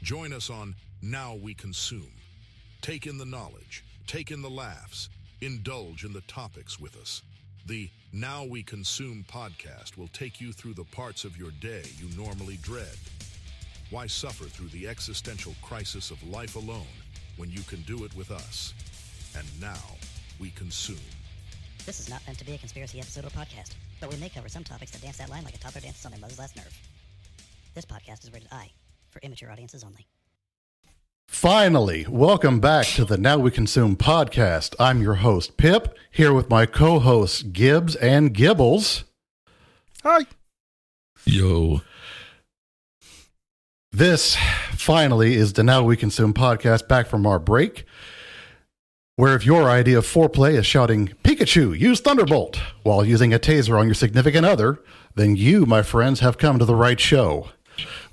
Join us on Now We Consume. Take in the knowledge, take in the laughs, indulge in the topics with us. The Now We Consume podcast will take you through the parts of your day you normally dread. Why suffer through the existential crisis of life alone when you can do it with us? And now we consume. This is not meant to be a conspiracy episode or podcast, but we may cover some topics that dance that line like a toddler dances on their mother's last nerve. This podcast is rated I, for immature audiences only. Finally, welcome back to the Now We Consume podcast. I'm your host, Pip, here with my co-hosts, Gibbs and Gibbles. Hi. Yo. This, finally, is the Now We Consume podcast back from our break, where if your idea of foreplay is shouting, Pikachu, use Thunderbolt, while using a taser on your significant other, then you, my friends, have come to the right show.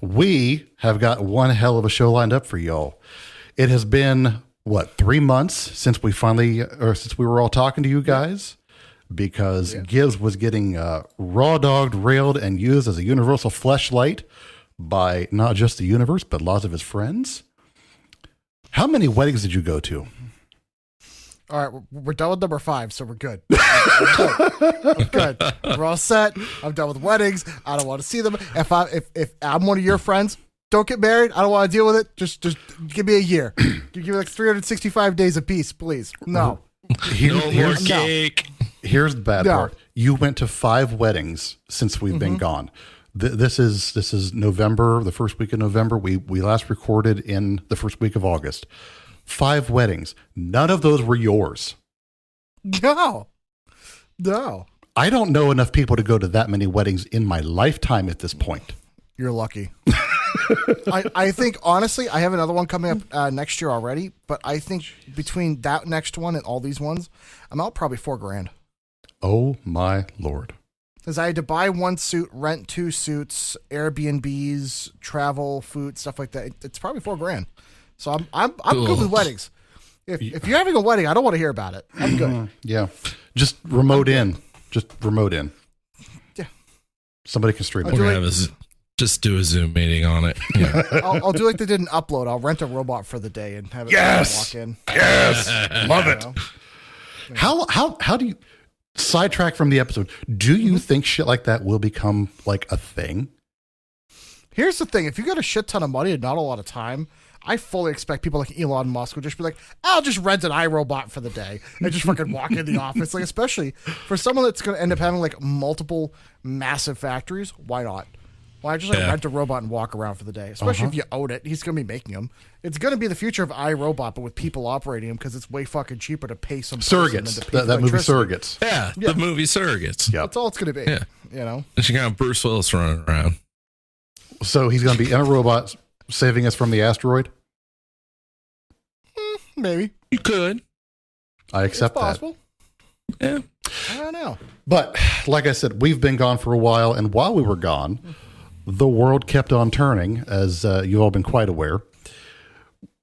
We have got one hell of a show lined up for y'all. It has been, 3 months since we were all talking to you guys? Because Gibbs was getting raw-dogged, railed, and used as a universal fleshlight by not just the universe, but lots of his friends. How many weddings did you go to? All right, we're done with number 5, so we're good. I'm good. We're all set. I'm done with weddings. I don't want to see them. If I'm one of your friends, don't get married. I don't want to deal with it. Just give me a year. Give me like 365 days apiece, please. No. No more cake. Here's the bad part. You went to 5 weddings since we've been gone. This is November, the first week of November. We last recorded in the first week of August. 5 weddings. None of those were yours. No. I don't know enough people to go to that many weddings in my lifetime at this point. You're lucky. I think, honestly, I have another one coming up next year already, but I think between that next one and all these ones, I'm out probably $4,000. Oh, my Lord. Because I had to buy 1 suit, rent 2 suits, Airbnbs, travel, food, stuff like that. It's probably $4,000. So I'm good with weddings. If you're having a wedding, I don't want to hear about it. I'm good. Yeah. Just remote in. Yeah. Somebody can stream it. We're going to just do a Zoom meeting on it. Yeah. I'll do like they did an upload. I'll rent a robot for the day and have it walk in. Yes. Love it. How do you sidetrack from the episode? Do you think shit like that will become like a thing? Here's the thing. If you got a shit ton of money and not a lot of time, I fully expect people like Elon Musk will just be like, I'll just rent an iRobot for the day and just fucking walk in the office. Like, especially for someone that's going to end up having like multiple massive factories. Why not? Why just rent a robot and walk around for the day? Especially if you own it. He's going to be making them. It's going to be the future of iRobot, but with people operating them because it's way fucking cheaper to pay some Surrogates. That movie Surrogates. Yeah, the movie Surrogates. Yep. That's all it's going to be. Yeah. You know? And you got Bruce Willis running around. So he's going to be in a robot saving us from the asteroid? Maybe. You could. I accept it's possible. Yeah. I don't know. But like I said, we've been gone for a while. And while we were gone, the world kept on turning, as you've all been quite aware.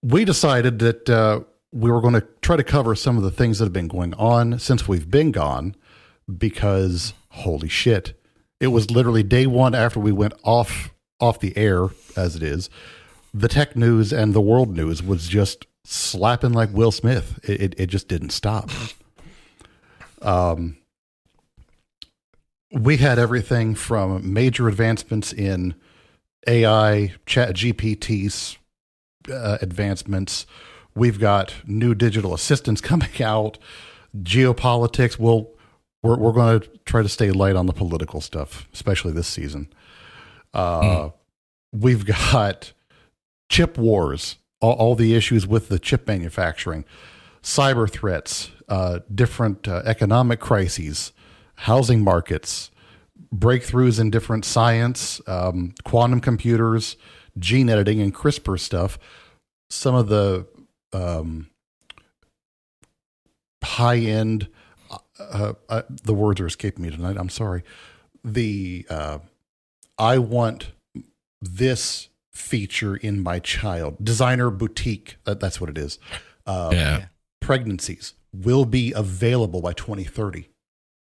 We decided that we were going to try to cover some of the things that have been going on since we've been gone, because holy shit, it was literally day 1 after we went off the air, as it is. The tech news and the world news was just slapping like Will Smith. It just didn't stop. We had everything from major advancements in AI, chat GPT's advancements. We've got new digital assistants coming out, geopolitics. We're going to try to stay light on the political stuff, especially this season. We've got chip wars, all the issues with the chip manufacturing, cyber threats, different economic crises, housing markets, breakthroughs in different science, quantum computers, gene editing, and CRISPR stuff. Some of the high-end, the words are escaping me tonight. I'm sorry. I want this feature in my child. Designer boutique. That's what it is. Pregnancies will be available by 2030,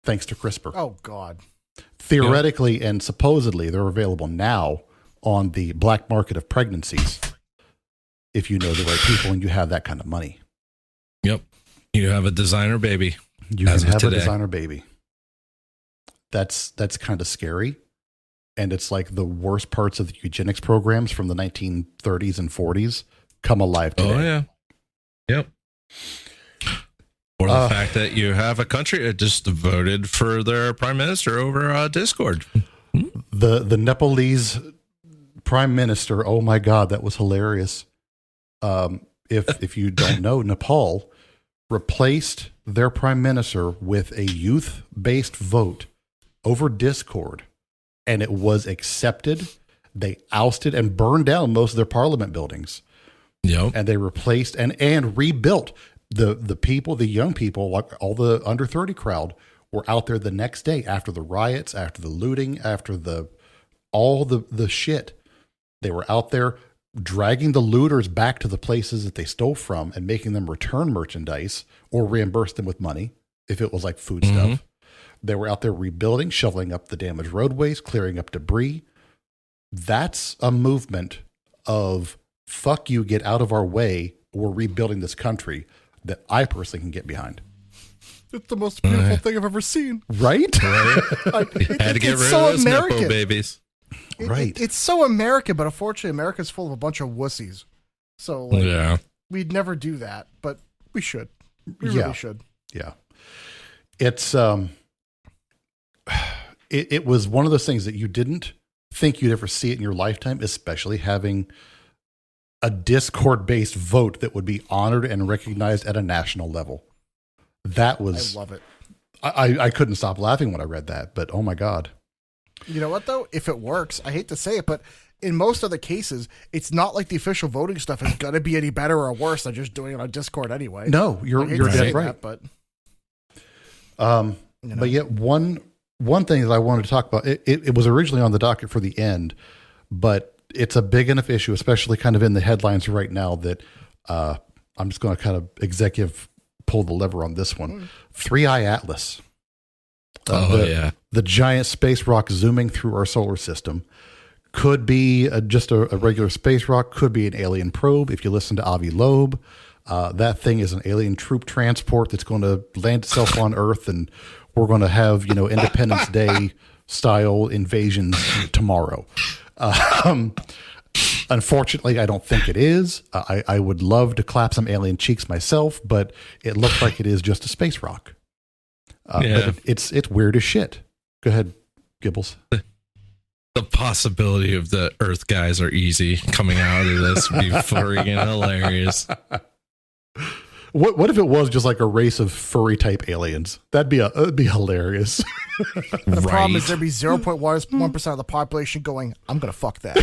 thanks to CRISPR. Oh, God. Theoretically and supposedly, they're available now on the black market of pregnancies. if you know the right people and you have that kind of money. Yep. You have a designer baby. You As can of have today. a designer baby. That's kind of scary. And it's like the worst parts of the eugenics programs from the 1930s and 40s come alive today. Oh, yeah. Yep. Or the fact that you have a country that just voted for their prime minister over Discord. The Nepalese prime minister, oh my God, that was hilarious. If you don't know, Nepal replaced their prime minister with a youth-based vote over Discord, and it was accepted. They ousted and burned down most of their parliament buildings. Yep. And they replaced and rebuilt. The people, the young people, like all the under 30 crowd, were out there the next day after the riots, after the looting, after all the shit. They were out there dragging the looters back to the places that they stole from and making them return merchandise or reimburse them with money if it was like food stuff. They were out there rebuilding, shoveling up the damaged roadways, clearing up debris. That's a movement of fuck you, get out of our way. We're rebuilding this country that I personally can get behind. It's the most beautiful thing I've ever seen. Right? Had to get rid so of those American. Nepo babies. Right. It's so American, but unfortunately, America's full of a bunch of wussies. So like, Yeah. we'd never do that, but we should. We Yeah. really should. Yeah. It's it was one of those things that you didn't think you'd ever see it in your lifetime, especially having a Discord-based vote that would be honored and recognized at a national level. That was I love it. I couldn't stop laughing when I read that, but oh my God. You know what, though? If it works, I hate to say it, but in most other cases, it's not like the official voting stuff is going to be any better or worse than just doing it on Discord anyway. No, you're I hate you're to dead say right. that, but you know. But yet one thing that I wanted to talk about, it was originally on the docket for the end, but it's a big enough issue, especially kind of in the headlines right now, that I'm just going to kind of executive pull the lever on this one. 3i Atlas. The giant space rock zooming through our solar system could be just a regular space rock, could be an alien probe. If you listen to Avi Loeb, that thing is an alien troop transport that's going to land itself on Earth, and we're going to have, Independence Day style invasions tomorrow. Unfortunately, I don't think it is. I would love to clap some alien cheeks myself, but it looks like it is just a space rock. But it's weird as shit. Go ahead, Gibbles. The possibility of the Earth guys are easy coming out of this would be freaking hilarious. What if it was just like a race of furry type aliens? That'd be hilarious. The problem is there'd be 0.1% of the population going, I'm going to fuck that.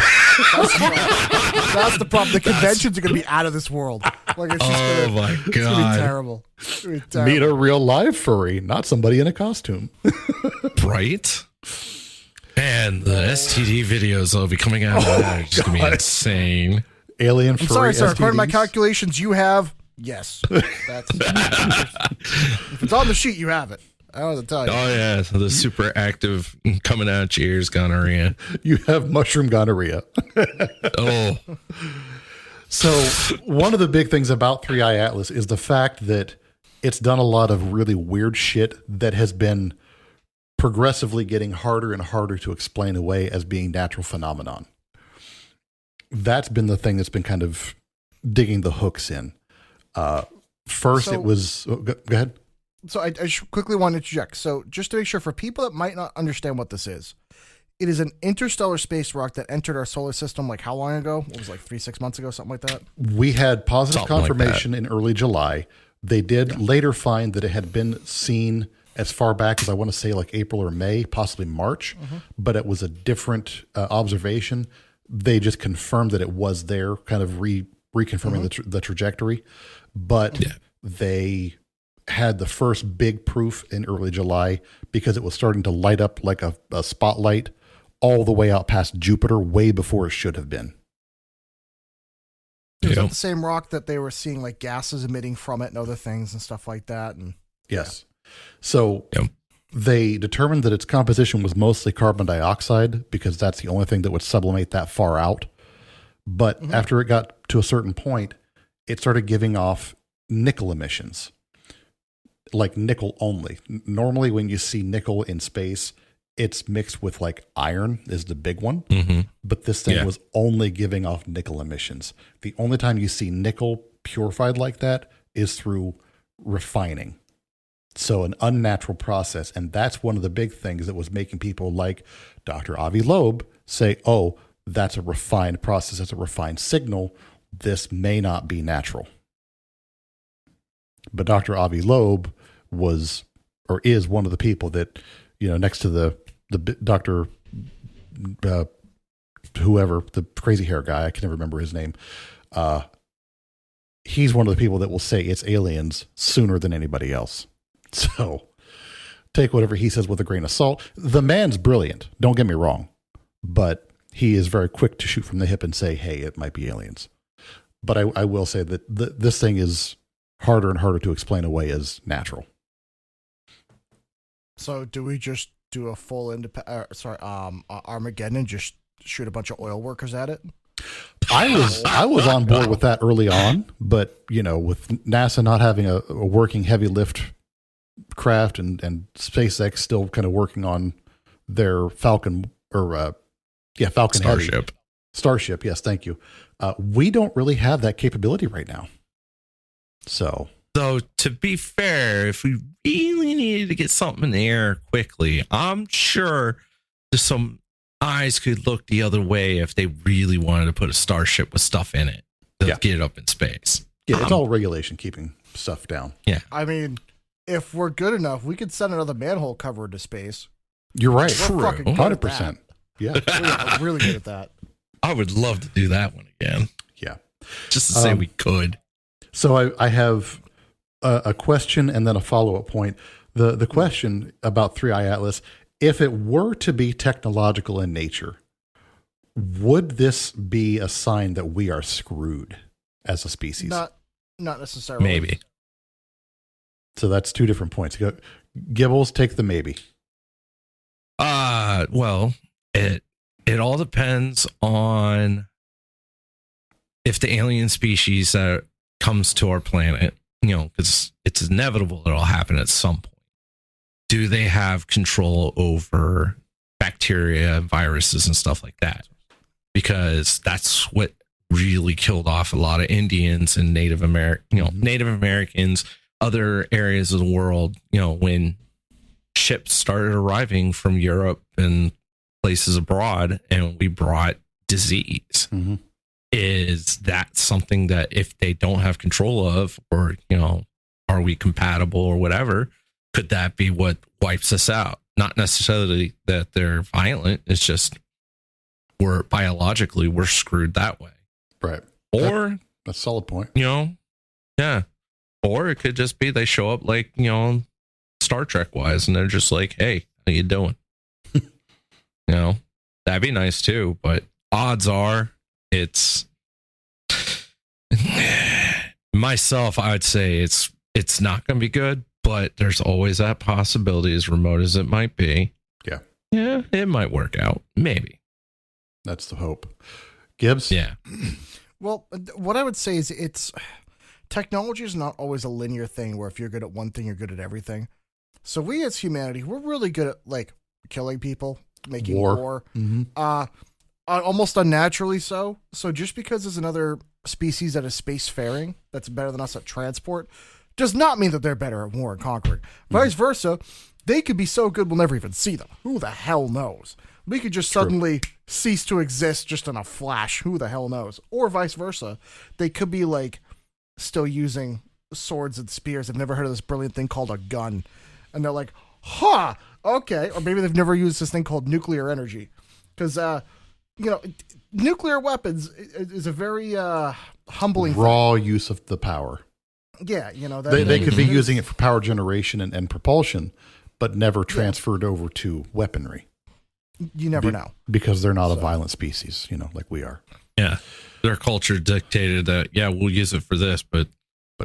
That's the problem. The conventions are going to be out of this world. Like, it's just my It's going to be God. terrible. It's gonna be terrible. Meet a real live furry, not somebody in a costume. Right? And the STD videos that'll be coming out of that are just going to be insane. Alien I'm furry sorry, sir. According to my STDs. calculations, you have... Yes. That's, if it's on the sheet, you have it. I don't know what to tell you. Oh, yeah. The super active coming out your ears gonorrhea. You have mushroom gonorrhea. Oh, So one of the big things about 3i Atlas is the fact that it's done a lot of really weird shit that has been progressively getting harder and harder to explain away as being natural phenomenon. That's been the thing that's been kind of digging the hooks in. First, So- it was... go ahead. So I just quickly want to interject. So just to make sure, for people that might not understand what this is, it is an interstellar space rock that entered our solar system like how long ago? It was like 3-6 months ago, something like that. We had positive Something like confirmation in early July. They did later find that it had been seen as far back as I want to say like April or May, possibly March, but it was a different observation. They just confirmed that it was there, kind of reconfirming the trajectory. But they had the first big proof in early July because it was starting to light up like a spotlight all the way out past Jupiter, way before it should have been. Is Yeah. that the same rock that they were seeing like gases emitting from it and other things and stuff like that? And Yes. So Yep. they determined that its composition was mostly carbon dioxide because that's the only thing that would sublimate that far out. But after it got to to a certain point, it started giving off nickel emissions, like nickel only. Normally, when you see nickel in space, it's mixed with like iron is the big one. Mm-hmm. But this thing was only giving off nickel emissions. The only time you see nickel purified like that is through refining. So an unnatural process. And that's one of the big things that was making people like Dr. Avi Loeb say, oh, that's a refined process. That's a refined signal. This may not be natural. But Dr. Avi Loeb was, or is one of the people that, you know, next to the Dr. Whoever, the crazy hair guy, I can never remember his name. He's one of the people that will say it's aliens sooner than anybody else. So take whatever he says with a grain of salt. The man's brilliant. Don't get me wrong, but he is very quick to shoot from the hip and say, hey, it might be aliens. But I will say that this thing is harder and harder to explain away as natural. So do we just do a full Armageddon and just shoot a bunch of oil workers at it? I was on board with that early on, but you know, with NASA not having a working heavy lift craft and SpaceX still kind of working on their Falcon Falcon Heavy. Starship. Yes. Thank you. We don't really have that capability right now. So to be fair, if we really needed to get something in the air quickly, I'm sure there's some eyes could look the other way if they really wanted to put a starship with stuff in it to get it up in space. Yeah, it's all regulation keeping stuff down. Yeah. I mean, if we're good enough, we could send another manhole cover into space. You're right. We're fucking good 100%. at Yeah. We're really good at that. I would love to do that one again. Yeah. Just to say we could. So I have a question and then a follow-up point. The question about 3i Atlas, if it were to be technological in nature, would this be a sign that we are screwed as a species? Not necessarily. Maybe. So that's two different points. Gibbles, take the maybe. Well, it all depends on if the alien species that comes to our planet, you know, because it's inevitable it'll happen at some point. Do they have control over bacteria, viruses, and stuff like that? Because that's what really killed off a lot of Indians and Native Americans, other areas of the world, you know, when ships started arriving from Europe and places abroad and we brought disease. Mm-hmm. Is that something that if they don't have control of, or, you know, are we compatible or whatever, could that be what wipes us out? Not necessarily that they're violent. It's just we're biologically, we're screwed that way. Right. Or that's a solid point. You know, yeah. Or it could just be they show up like, you know, Star Trek wise, and they're just like, hey, how you doing? You know, that'd be nice too. But odds are it's myself, I would say it's not going to be good, but there's always that possibility, as remote as it might be. Yeah. Yeah, it might work out. Maybe. That's the hope. Gibbs? Yeah. Well, what I would say is technology is not always a linear thing where if you're good at one thing, you're good at everything. So we as humanity, we're really good at like killing people, making war. Mm-hmm. Almost unnaturally so. So just because there's another species that is spacefaring that's better than us at transport does not mean that they're better at war and conquering. Mm-hmm. Vice versa, they could be so good we'll never even see them. Who the hell knows? We could just suddenly cease to exist just in a flash. Who the hell knows? Or vice versa, they could be like still using swords and spears. They've never heard of this brilliant thing called a gun. And they're like, huh, okay. Or maybe they've never used this thing called nuclear energy. Because, you know, nuclear weapons is a very humbling raw use of the power. Yeah, you know. They could be using it for power generation and propulsion, but never transferred over to weaponry. You never know. Because they're not a violent species, you know, like we are. Yeah. Their culture dictated that, yeah, we'll use it for this, but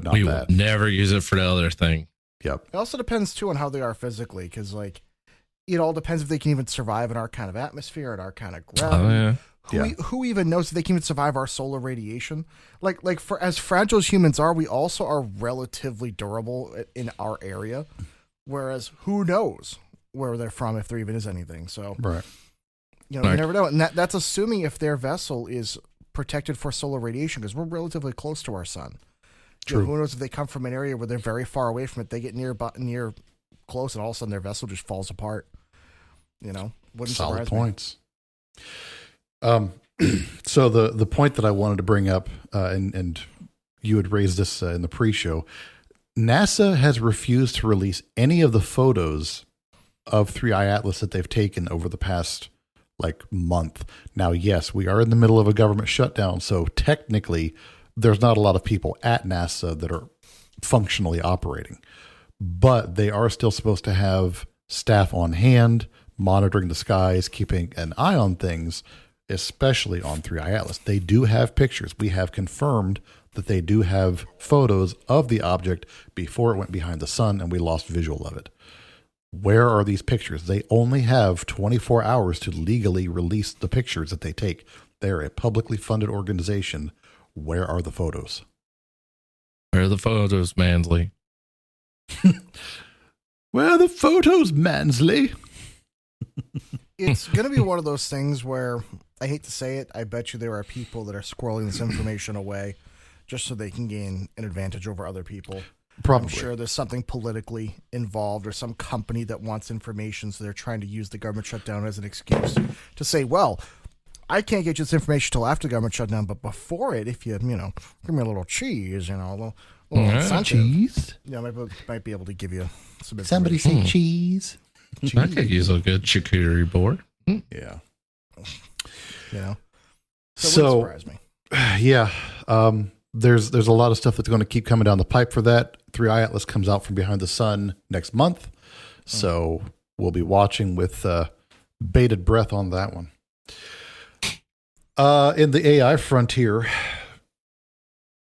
not we that. will never use it for the other thing. Yep. It also depends, too, on how they are physically, because, like, it all depends if they can even survive in our kind of atmosphere and our kind of gravity. Oh, yeah. Who even knows if they can even survive our solar radiation? Like for as fragile as humans are, we also are relatively durable in our area. Whereas who knows where they're from, if there even is anything. So Right. you never know. And that's assuming if their vessel is protected for solar radiation, because we're relatively close to our sun. True. Who knows if they come from an area where they're very far away from it, they get near close, and all of a sudden their vessel just falls apart. Wouldn't Solid surprise me. points. So the point that I wanted to bring up, and you had raised this in the pre-show, NASA has refused to release any of the photos of 3i Atlas that they've taken over the past month. Now, yes, we are in the middle of a government shutdown, so technically there's not a lot of people at NASA that are functionally operating, but they are still supposed to have staff on hand, monitoring the skies, keeping an eye on things, especially on 3i Atlas. They do have pictures. We have confirmed that they do have photos of the object before it went behind the sun and we lost visual of it. Where are these pictures? They only have 24 hours to legally release the pictures that they take. They're a publicly funded organization. Where are the photos? Where are the photos, Mansley? Where are the photos, Mansley? It's going to be one of those things where, I hate to say it, I bet you there are people that are squirreling this information away just so they can gain an advantage over other people. Probably. I'm sure there's something politically involved or some company that wants information, so they're trying to use the government shutdown as an excuse to say, well, I can't get you this information till after the government shutdown, but before it, if you, give me a little cheese, a little incentive, Cheese? might be able to give you some information. Somebody say cheese. I could use a good charcuterie board. Yeah. So it wouldn't surprise me. Yeah. There's a lot of stuff that's going to keep coming down the pipe for that. 3i Atlas comes out from behind the sun next month. So we'll be watching with bated breath on that one. In the AI frontier,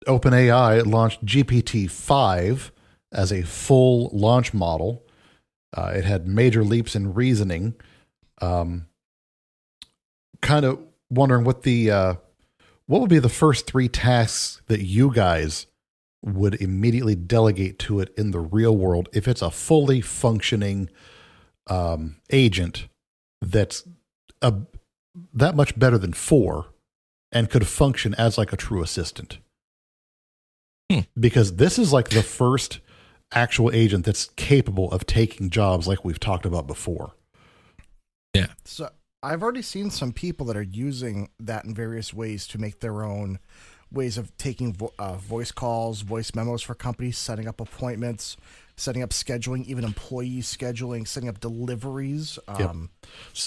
OpenAI launched GPT-5 as a full launch model. It had major leaps in reasoning. Kind of wondering what would be the first 3 tasks that you guys would immediately delegate to it in the real world if it's a fully functioning agent that's that much better than 4 and could function as like a true assistant. Because this is like the first actual agent that's capable of taking jobs like we've talked about before. Yeah. So I've already seen some people that are using that in various ways to make their own ways of taking voice calls, voice memos for companies, setting up appointments, setting up scheduling, even employee scheduling, setting up deliveries.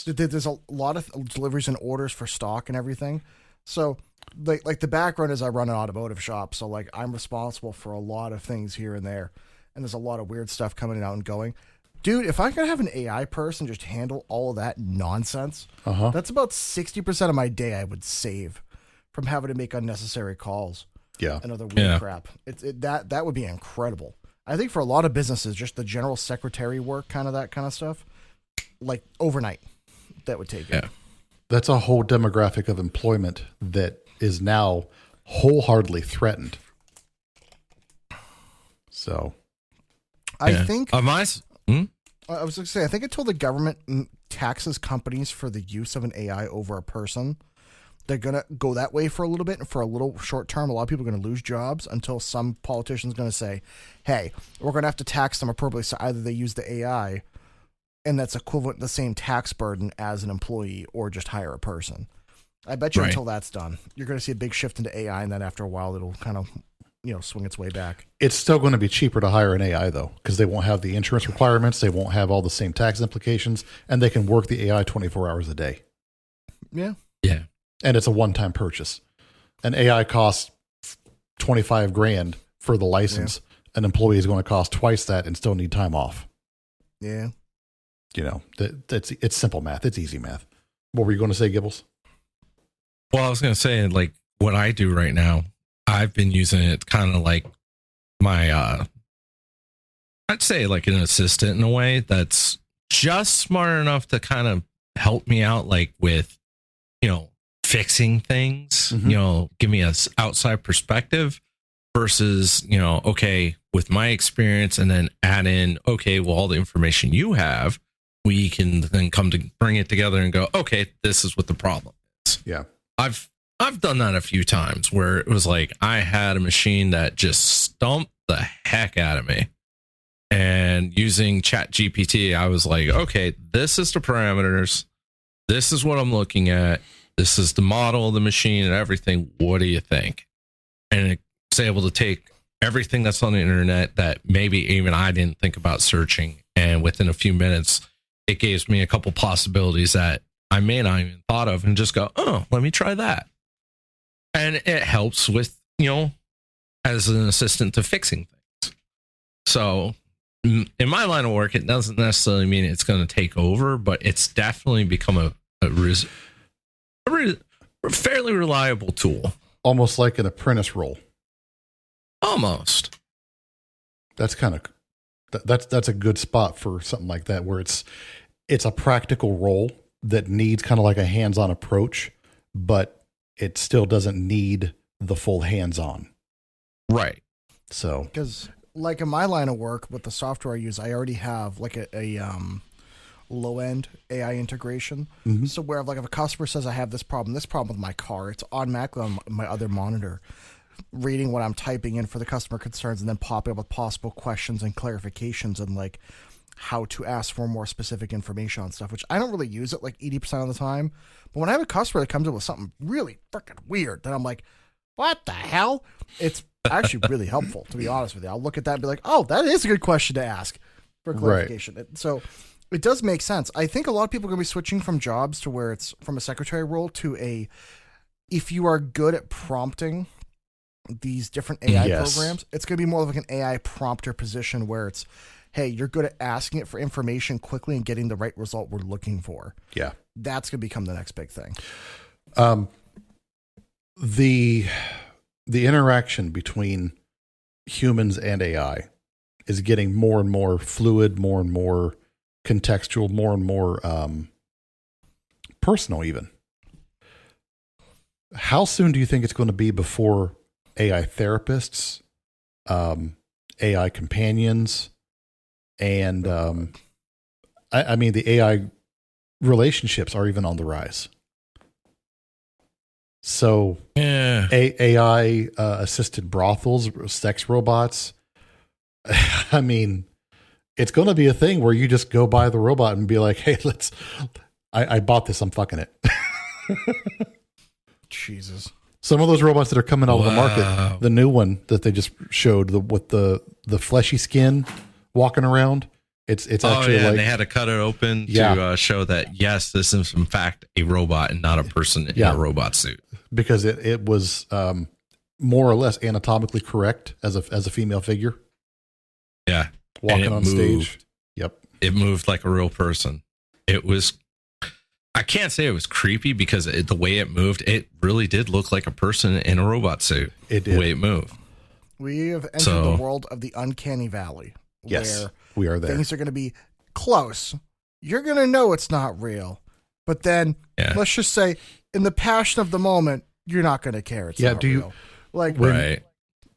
There's a lot of deliveries and orders for stock and everything. So like the background is I run an automotive shop. So I'm responsible for a lot of things here and there. And there's a lot of weird stuff coming out and going. Dude, if I could have an AI person just handle all of that nonsense, that's about 60% of my day I would save from having to make unnecessary calls. Yeah. And other weird crap. That would be incredible. I think for a lot of businesses, just the general secretary work, that kind of stuff, overnight, that would take it. That's a whole demographic of employment that is now wholeheartedly threatened. So, I think I was going to say, I think until the government taxes companies for the use of an AI over a person, they're going to go that way for a little bit. And for a little short term, a lot of people are going to lose jobs until some politician's going to say, hey, we're going to have to tax them appropriately. So either they use the AI and that's equivalent to the same tax burden as an employee, or just hire a person. I bet you until that's done, you're going to see a big shift into AI. And then after a while, it'll kind of swing its way back. It's still going to be cheaper to hire an AI, though, because they won't have the insurance requirements. They won't have all the same tax implications, and they can work the AI 24 hours a day. Yeah. Yeah. And it's a one-time purchase. An AI costs $25,000 for the license. Yeah. An employee is going to cost twice that and still need time off. Yeah. It's simple math. It's easy math. What were you going to say, Gibbles? Well, I was going to say, what I do right now, I've been using it kind of like my, I'd say like an assistant in a way that's just smart enough to kind of help me out, with, fixing things, give me a outside perspective versus, okay, with my experience and then add in, okay, well, all the information you have, we can then come to bring it together and go, okay, this is what the problem is. Yeah. I've done that a few times where it was like I had a machine that just stumped the heck out of me. And using Chat GPT, I was like, okay, this is the parameters. This is what I'm looking at. This is the model of the machine and everything. What do you think? And it's able to take everything that's on the internet that maybe even I didn't think about searching. And within a few minutes, it gives me a couple possibilities that I may not even thought of and just go, oh, let me try that. And it helps with, as an assistant to fixing things. So in my line of work, it doesn't necessarily mean it's going to take over, but it's definitely become a fairly reliable tool. Almost like an apprentice role. Almost. That's kind of that's a good spot for something like that, where it's a practical role that needs kind of like a hands-on approach, but it still doesn't need the full hands-on. Right. So, because like in my line of work with the software I use, I already have like a low-end AI integration. Mm-hmm. So where like if a customer says I have this problem with my car, it's automatically on my other monitor, reading what I'm typing in for the customer concerns and then popping up with possible questions and clarifications and like how to ask for more specific information on stuff, which I don't really use it like 80% of the time. But when I have a customer that comes in with something really freaking weird, then I'm like, what the hell? It's actually really helpful, to be honest with you. I'll look at that and be like, oh, that is a good question to ask for clarification. Right. So it does make sense. I think a lot of people are going to be switching from jobs to where it's from a secretary role to if you are good at prompting these different AI programs, it's going to be more like an AI prompter position where it's, hey, you're good at asking it for information quickly and getting the right result we're looking for. Yeah. That's going to become the next big thing. The interaction between humans and AI is getting more and more fluid, more and more contextual, more and more personal even. How soon do you think it's going to be before AI therapists, AI companions, and I mean the AI relationships are even on the rise? So yeah, AI assisted brothels, sex robots. I mean, it's going to be a thing where you just go by the robot and be like, "Hey, I bought this. I'm fucking it." Jesus. Some of those robots that are coming out of the market, the new one that they just showed, with the fleshy skin walking around. It's actually like they had to cut it open to show that yes, this is in fact a robot and not a person in a robot suit, because it was more or less anatomically correct as a female figure. Yeah, walking on moved. stage. Yep, it moved like a real person. It was. I can't say it was creepy because the way it moved, it really did look like a person in a robot suit. It did. The way it moved. We have entered the world of the uncanny valley. Yes, where we are there. Things are going to be close. You're going to know it's not real. But then, let's just say, in the passion of the moment, you're not going to care. It's not real. Like,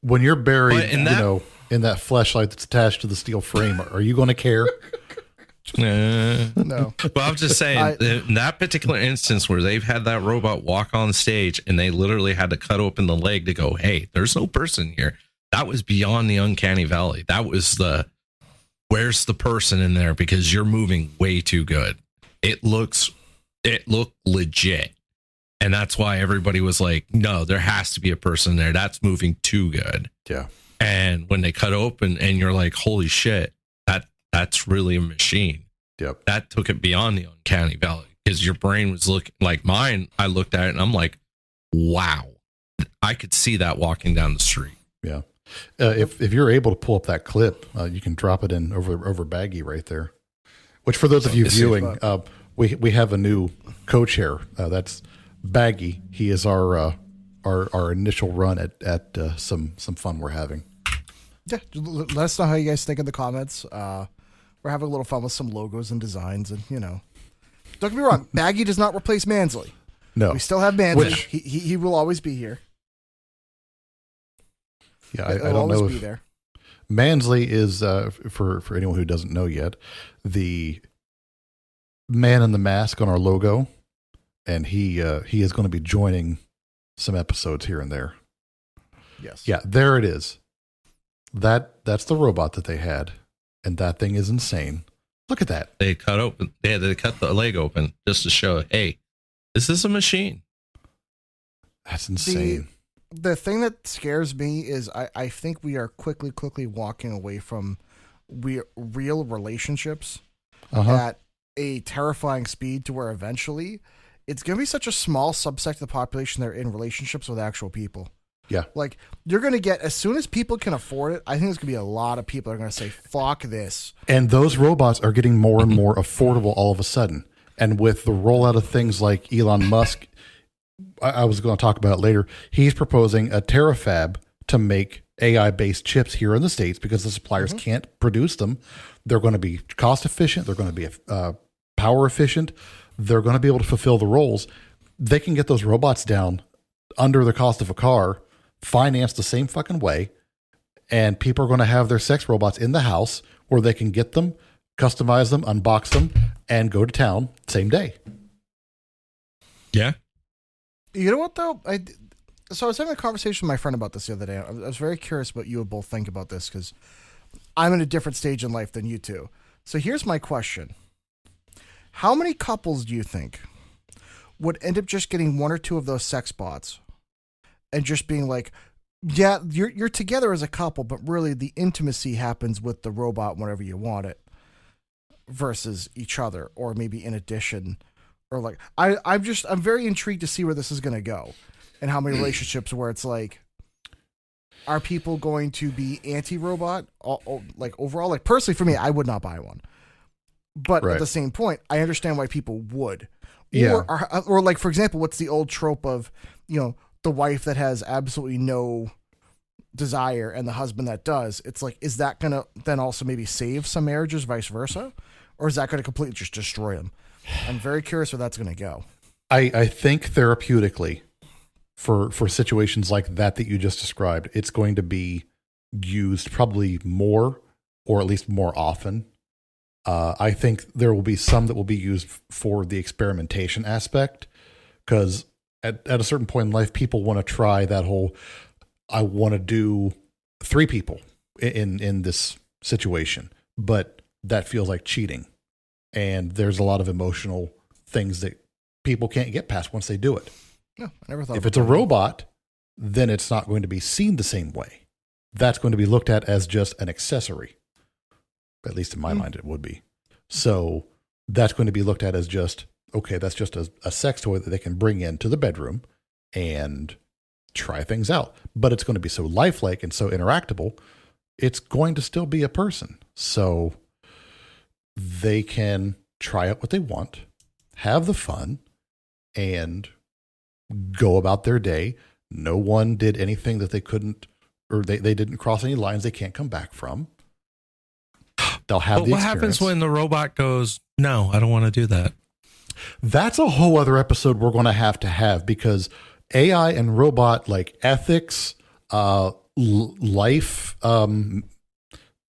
when you're buried, in that fleshlight that's attached to the steel frame, are you going to care? No. Well, I'm just saying, in that particular instance where they've had that robot walk on stage and they literally had to cut open the leg to go, hey, there's no person here. That was beyond the uncanny valley. That was where's the person in there? Because you're moving way too good. It looked legit. And that's why everybody was like, no, there has to be a person there. That's moving too good. Yeah. And when they cut open and you're like, holy shit, that's really a machine. Yep. That took it beyond the uncanny valley because your brain was looking like mine. I looked at it and I'm like, wow, I could see that walking down the street. Yeah. If you're able to pull up that clip, you can drop it in over Baggy right there. Which, for those of you viewing, we have a new co-chair. That's Baggy. He is our initial run at some fun we're having. Yeah, let us know how you guys think in the comments. We're having a little fun with some logos and designs, and don't get me wrong, Baggy does not replace Mansley. No. We still have Mansley. Which- He will always be here. Yeah, I He'll don't always know be if there. Mansley is, for anyone who doesn't know yet, the man in the mask on our logo, and he is going to be joining some episodes here and there. Yes. Yeah, there it is. That's the robot that they had, and that thing is insane. Look at that. They cut the leg open just to show, hey, this is a machine. That's insane. The thing that scares me is I think we are quickly walking away from real relationships at a terrifying speed to where eventually it's going to be such a small subsect of the population that are in relationships with actual people. Yeah. Like, you're going to get, as soon as people can afford it, I think there's going to be a lot of people that are going to say, fuck this. And those robots are getting more and more affordable all of a sudden. And with the rollout of things like Elon Musk, I was going to talk about it later, he's proposing a terafab to make AI-based chips here in the States because the suppliers can't produce them. They're going to be cost efficient. They're going to be power efficient. They're going to be able to fulfill the roles. They can get those robots down under the cost of a car, financed the same fucking way, and people are going to have their sex robots in the house where they can get them, customize them, unbox them, and go to town same day. Yeah. You know what, though? So I was having a conversation with my friend about this the other day. I was very curious what you would both think about this because I'm in a different stage in life than you two. So here's my question. How many couples do you think would end up just getting one or two of those sex bots and just being like, yeah, you're together as a couple, but really the intimacy happens with the robot whenever you want it versus each other, or maybe in addition, or like, I'm very intrigued to see where this is going to go and how many relationships where it's like, are people going to be anti-robot? Like overall, like personally for me, I would not buy one. But Right. at the same point, I understand why people would. Yeah. Or like, for example, what's the old trope of, the wife that has absolutely no desire and the husband that does? It's like, is that going to then also maybe save some marriages, vice versa? Or is that going to completely just destroy them? I'm very curious where that's going to go. I think therapeutically, for situations like that you just described, it's going to be used probably more, or at least more often. I think there will be some that will be used for the experimentation aspect, because at a certain point in life, people want to try that whole, I want to do 3 people in this situation, but that feels like cheating. And there's a lot of emotional things that people can't get past once they do it. No, I never thought. If it's a robot, then it's not going to be seen the same way. That's going to be looked at as just an accessory. At least in my mind, it would be. So that's going to be looked at as just, okay, that's just a sex toy that they can bring into the bedroom and try things out. But it's going to be so lifelike and so interactable, it's going to still be a person. So they can try out what they want, have the fun, and go about their day. No one did anything that they couldn't, or they didn't cross any lines they can't come back from. They'll have But the what experience. happens when the robot goes, no, I don't want to do that? That's a whole other episode we're going to have, because AI and robot like ethics, life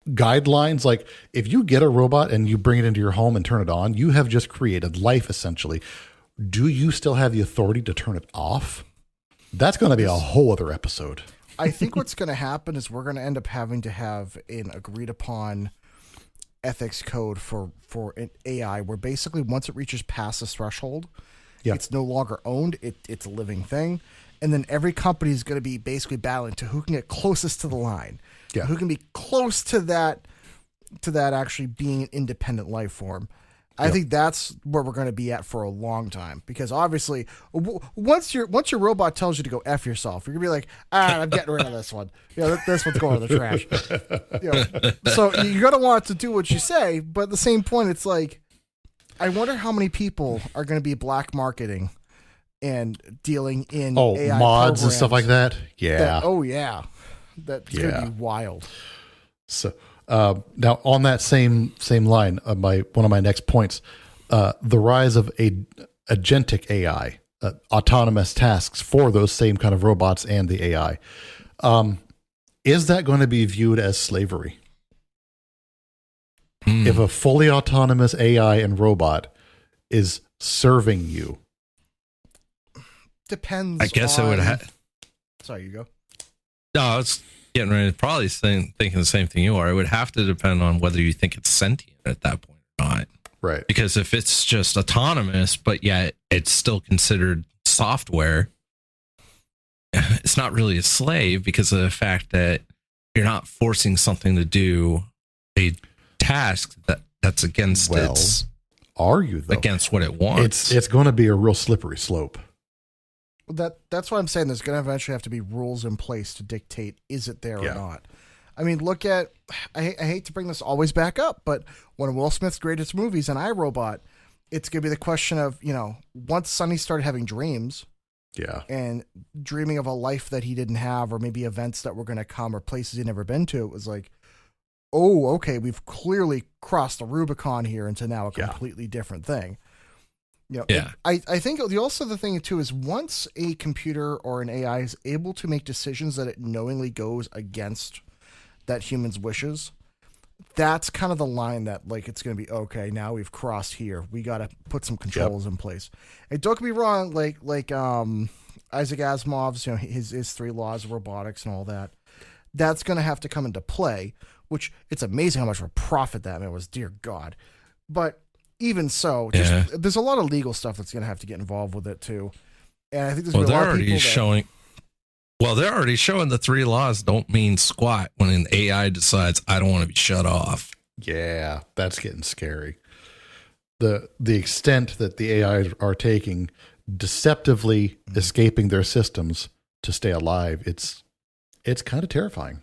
guidelines, like if you get a robot and you bring it into your home and turn it on, you have just created life essentially. Do you still have the authority to turn it off? That's going to be a whole other episode. I think what's going to happen is we're going to end up having to have an agreed upon ethics code for an AI, where basically once it reaches past this threshold, it's no longer owned. It's a living thing. And then every company is going to be basically battling to who can get closest to the line. Yeah. Who can be close to that actually being an independent life form. I think that's where we're going to be at for a long time, because obviously once your robot tells you to go F yourself, you're going to be like, I'm getting rid of this one. This one's going to the trash. So you're going to want it to do what you say, but at the same point, it's like, I wonder how many people are going to be black marketing and dealing in AI mods and stuff like programs that. Yeah. That's going to be wild. So now on that same line, one of my next points, the rise of agentic AI, autonomous tasks for those same kind of robots and the AI. Is that going to be viewed as slavery? If a fully autonomous AI and robot is serving you? Depends. I guess it would have. Sorry, you go. No, I was getting ready to probably thinking the same thing you are. It would have to depend on whether you think it's sentient at that point or not. Right. Because if it's just autonomous, but yet it's still considered software, it's not really a slave because of the fact that you're not forcing something to do a task that's against are you though? Against what it wants. It's going to be a real slippery slope. That's why I'm saying there's going to eventually have to be rules in place to dictate is it there or not. I mean, look at I hate to bring this always back up, but one of Will Smith's greatest movies, an iRobot, it's going to be the question of, once Sonny started having dreams, and dreaming of a life that he didn't have, or maybe events that were going to come or places he'd never been to, it was like, oh, okay, we've clearly crossed the Rubicon here into now a completely different thing. I think the thing too is once a computer or an AI is able to make decisions that it knowingly goes against that human's wishes, that's kind of the line that like it's going to be okay. Now we've crossed here. We got to put some controls in place. And don't get me wrong, like Isaac Asimov's his 3 laws of robotics and all that. That's going to have to come into play. Which it's amazing how much of a profit that man was. Dear God, but. Even so, there's a lot of legal stuff that's going to have to get involved with it too, and I think there's a lot of people showing. Well, they're already showing the 3 laws don't mean squat when an AI decides I don't want to be shut off. Yeah, that's getting scary. The extent that the AI are taking, deceptively escaping their systems to stay alive, it's kind of terrifying.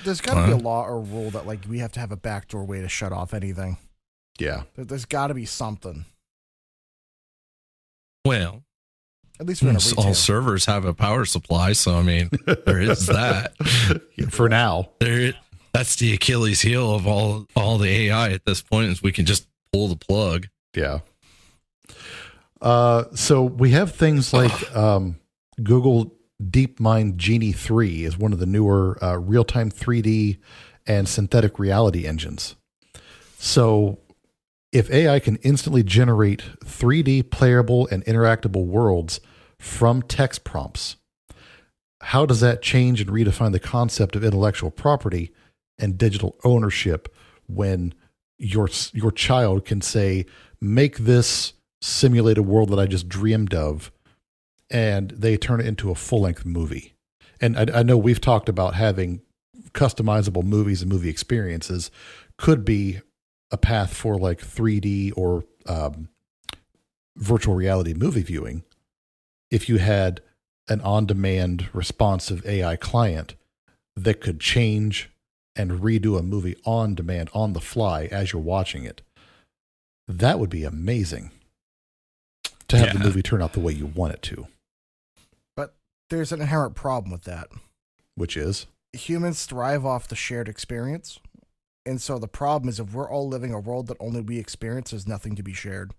There's got to be a law or rule that like we have to have a backdoor way to shut off anything. Yeah. There's got to be something. Well, at least we're all servers have a power supply, so I mean, there is that. For now. That's the Achilles heel of all the AI at this point is we can just pull the plug. Yeah. So we have things like Google DeepMind Genie 3 is one of the newer real-time 3D and synthetic reality engines. So if AI can instantly generate 3D playable and interactable worlds from text prompts, how does that change and redefine the concept of intellectual property and digital ownership when your child can say, make this simulated world that I just dreamed of, and they turn it into a full-length movie? And I know we've talked about having customizable movies and movie experiences could be a path for like 3D or virtual reality movie viewing. If you had an on-demand responsive AI client that could change and redo a movie on demand, on the fly as you're watching it, that would be amazing to have the movie turn out the way you want it to. But there's an inherent problem with that. Which is? Humans thrive off the shared experience. And so the problem is if we're all living a world that only we experience, there's nothing to be shared.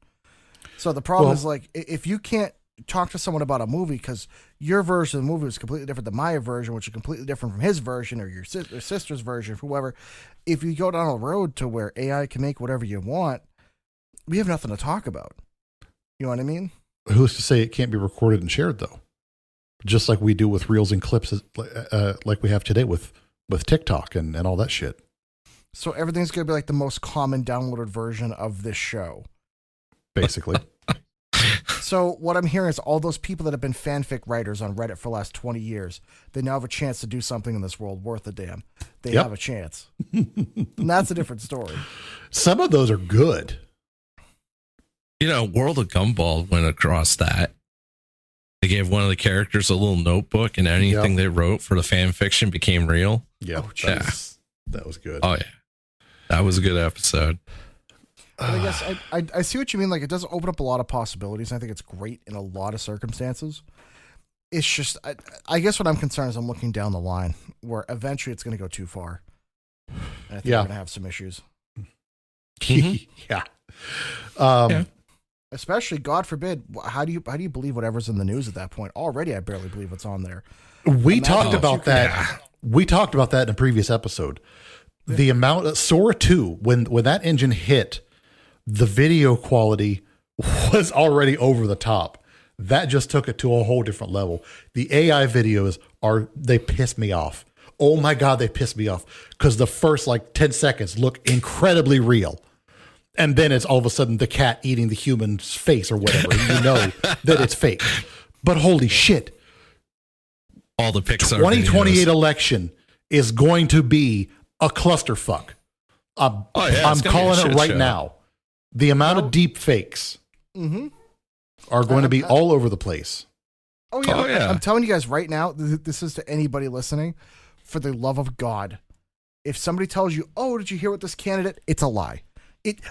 So the problem is like, if you can't talk to someone about a movie because your version of the movie is completely different than my version, which is completely different from his version or your sister's version, whoever, if you go down a road to where AI can make whatever you want, we have nothing to talk about. You know what I mean? Who's to say it can't be recorded and shared though? Just like we do with reels and clips, like we have today with TikTok and all that shit. So everything's going to be like the most common downloaded version of this show. Basically. So what I'm hearing is all those people that have been fanfic writers on Reddit for the last 20 years, they now have a chance to do something in this world worth a damn. They have a chance. And that's a different story. Some of those are good. World of Gumball went across that. They gave one of the characters a little notebook and anything they wrote for the fan fiction became real. Yep. Oh, that was good. Oh, yeah. That was a good episode. But I guess I see what you mean. Like, it does open up a lot of possibilities. I think it's great in a lot of circumstances. It's just, I guess what I'm concerned is I'm looking down the line where eventually it's going to go too far. And I think we're going to have some issues. Yeah. Especially, God forbid, how do you believe whatever's in the news at that point? Already, I barely believe what's on there. We Imagine talked if about you could- that. We talked about that in a previous episode. The amount of Sora 2, when that engine hit, the video quality was already over the top. That just took it to a whole different level. The AI videos they piss me off. Oh my God, they piss me off. Because the first 10 seconds look incredibly real. And then it's all of a sudden the cat eating the human's face or whatever. And you know that it's fake. But holy shit. All the Pixar 2028 videos. election is going to be a clusterfuck. I'm it's gonna be a calling shit it right show. now. The amount of deep fakes are going to be all over the place. Oh yeah. Oh, yeah. I'm telling you guys right now, this is to anybody listening, for the love of God. If somebody tells you, "Oh, did you hear what this candidate?" It's a lie.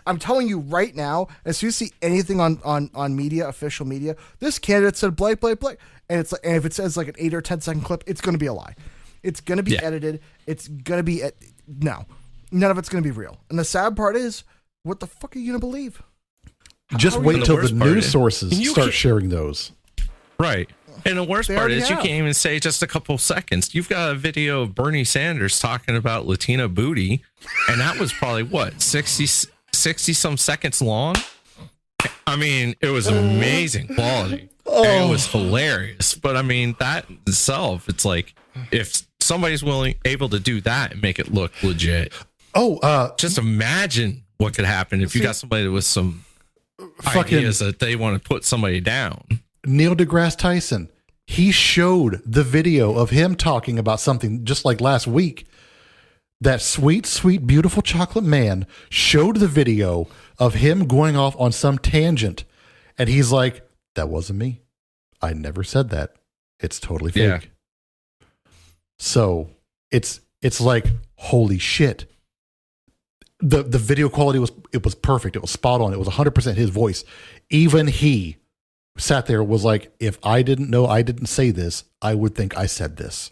I'm telling you right now, as soon as you see anything on media, official media, this candidate said blank, blank, blank. And and if it says an 8 or 10 second clip, it's going to be a lie. It's going to be edited. It's going to be, no, none of it's going to be real. And the sad part is, what the fuck are you going to believe? Just how are wait you- till the the worst part news is- sources you start can't- sharing those. Right. And the worst They part already is you have. can't even say just a couple seconds. You've got a video of Bernie Sanders talking about Latina booty, and that was probably what, 60 some seconds long? I mean, it was amazing quality. And it was hilarious. But I mean, that itself, it's like if somebody's able to do that and make it look legit, just imagine what could happen if you got somebody with some fucking ideas that they want to put somebody down. Neil deGrasse Tyson. He showed the video of him talking about something just like last week. That sweet, sweet, beautiful chocolate man showed the video of him going off on some tangent. And he's like, that wasn't me. I never said that. It's totally fake. Yeah. So it's like, holy shit. The video quality was perfect. It was spot on. It was 100% his voice. Even he sat there was like, if I didn't know I didn't say this, I would think I said this.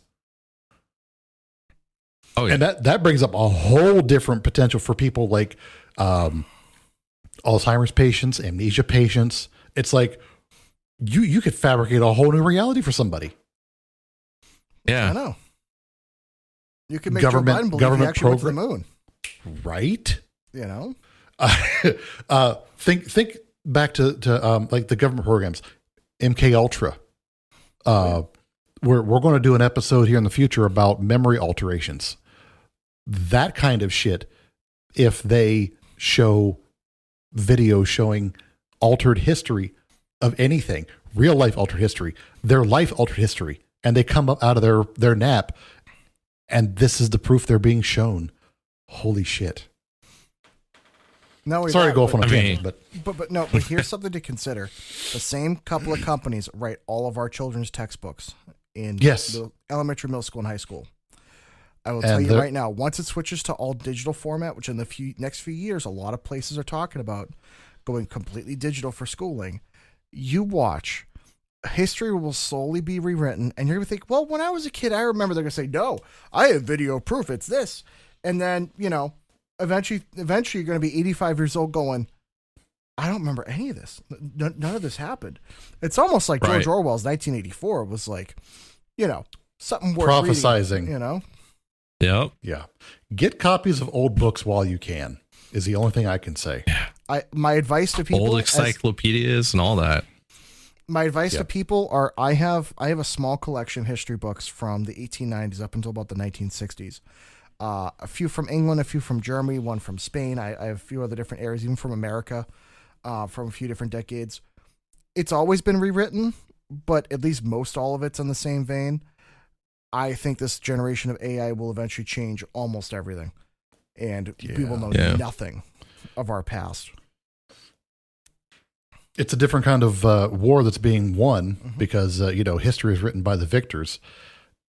Oh, yeah. And that brings up a whole different potential for people like Alzheimer's patients, amnesia patients. It's like you could fabricate a whole new reality for somebody. I Yeah. know. You can make Government- Joe Biden believe he government actually went to the program- moon. Right? You know? Think back to like the government programs, MK Ultra. We're going to do an episode here in the future about memory alterations. That kind of shit. If they show video showing altered history of anything, real life altered history, their life altered history, and they come up out of their nap, and this is the proof they're being shown. Holy shit. No, Sorry to go off on a I mean- tangent, but But here's something to consider. The same couple of companies write all of our children's textbooks in Yes. the elementary, middle school, and high school. I will And tell you they're- right now, once it switches to all digital format, which in the next few years, a lot of places are talking about going completely digital for schooling, you watch, history will slowly be rewritten, and you're going to think, well, when I was a kid, I remember. They're going to say, no, I have video proof, it's this. And then, eventually you're going to be 85 years old going, I don't remember any of this. None of this happened. It's almost like George Right. Orwell's 1984 was like, something worth Prophesizing. reading, Yep. yeah. Get copies of old books while you can is the only thing I can say. My advice to people, Old encyclopedias and all that. my advice Yeah. to people are, I have a small collection of history books from the 1890s up until about the 1960s. A few from England, a few from Germany, one from Spain. I have a few other different areas, even from America, from a few different decades. It's always been rewritten, but at least most all of it's in the same vein. I think this generation of AI will eventually change almost everything, and we will know Yeah. nothing of our past. It's a different kind of war that's being won because, history is written by the victors.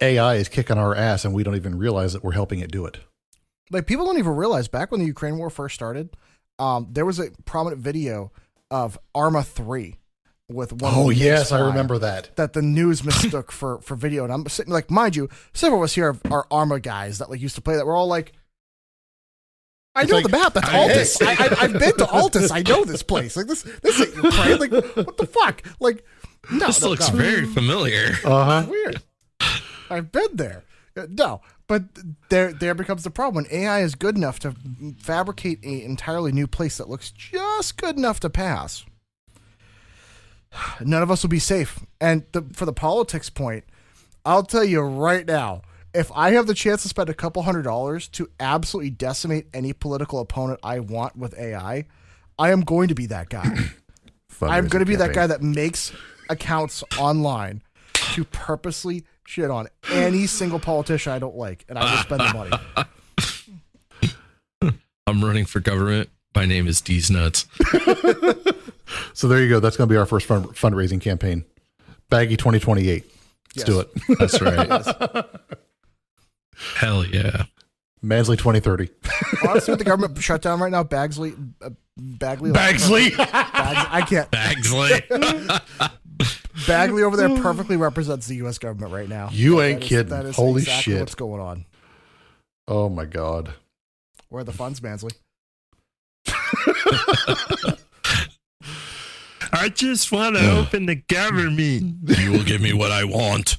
AI is kicking our ass and we don't even realize that we're helping it do it. Like, people don't even realize, back when the Ukraine war first started, there was a prominent video of Arma 3 with one. Oh, of the yes, I MiG-5 remember that. that the news mistook for video. And I'm sitting like, mind you, several of us here are Arma guys that used to play that. We're all like, I know the map. That's Altus. I've been to Altus. I know this place. Like this ain't Ukraine. Like what the fuck? Like no, This looks very familiar. weird. I've been there. No, but there becomes the problem when AI is good enough to fabricate an entirely new place that looks just good enough to pass. None of us will be safe. And for the politics point, I'll tell you right now, if I have the chance to spend a couple $100 to absolutely decimate any political opponent I want with AI, I am going to be that guy. I'm going to be that guy that makes accounts online to purposely shit on any single politician I don't like, and I will spend the money. I'm running for government. My name is D's Nuts. So there you go. That's going to be our first fundraising campaign. Baggy 2028. Let's do it. That's right. Hell yeah. Mansley 2030. Honestly, with the government shut down right now, Bagley. I can't. Bagsley. Bagley over there perfectly represents the U.S. government right now. You ain't kidding. That is Holy exactly shit. what's going on. Oh my God. Where are the funds, Mansley? I just want to open the government. You will give me what I want.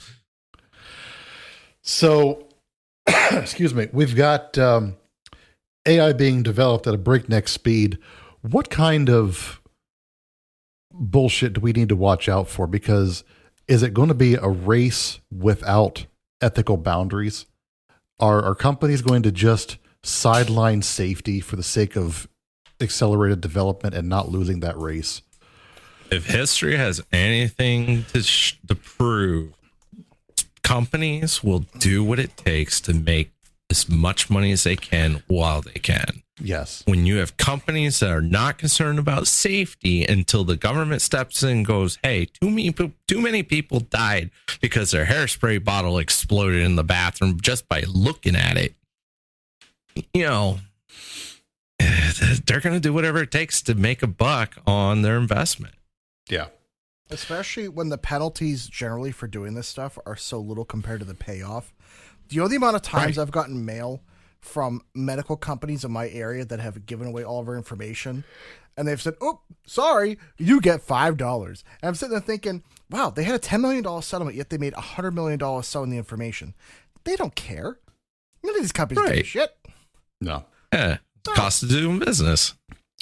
So, excuse me, we've got AI being developed at a breakneck speed. What kind of bullshit do we need to watch out for? Because is it going to be a race without ethical boundaries? Are companies going to just sideline safety for the sake of accelerated development and not losing that race? If history has anything to prove, companies will do what it takes to make as much money as they can while they can. Yes. When you have companies that are not concerned about safety until the government steps in and goes, hey, too many people died because their hairspray bottle exploded in the bathroom just by looking at it. You know, they're going to do whatever it takes to make a buck on their investment. Yeah. Especially when the penalties generally for doing this stuff are so little compared to the payoff. Do you know the amount of times I've gotten mail from medical companies in my area that have given away all of our information? And they've said, oh, sorry, you get $5. And I'm sitting there thinking, wow, they had a $10 million settlement, yet they made $100 million selling the information. They don't care. None of these companies give a shit. No. Yeah. Cost of doing business.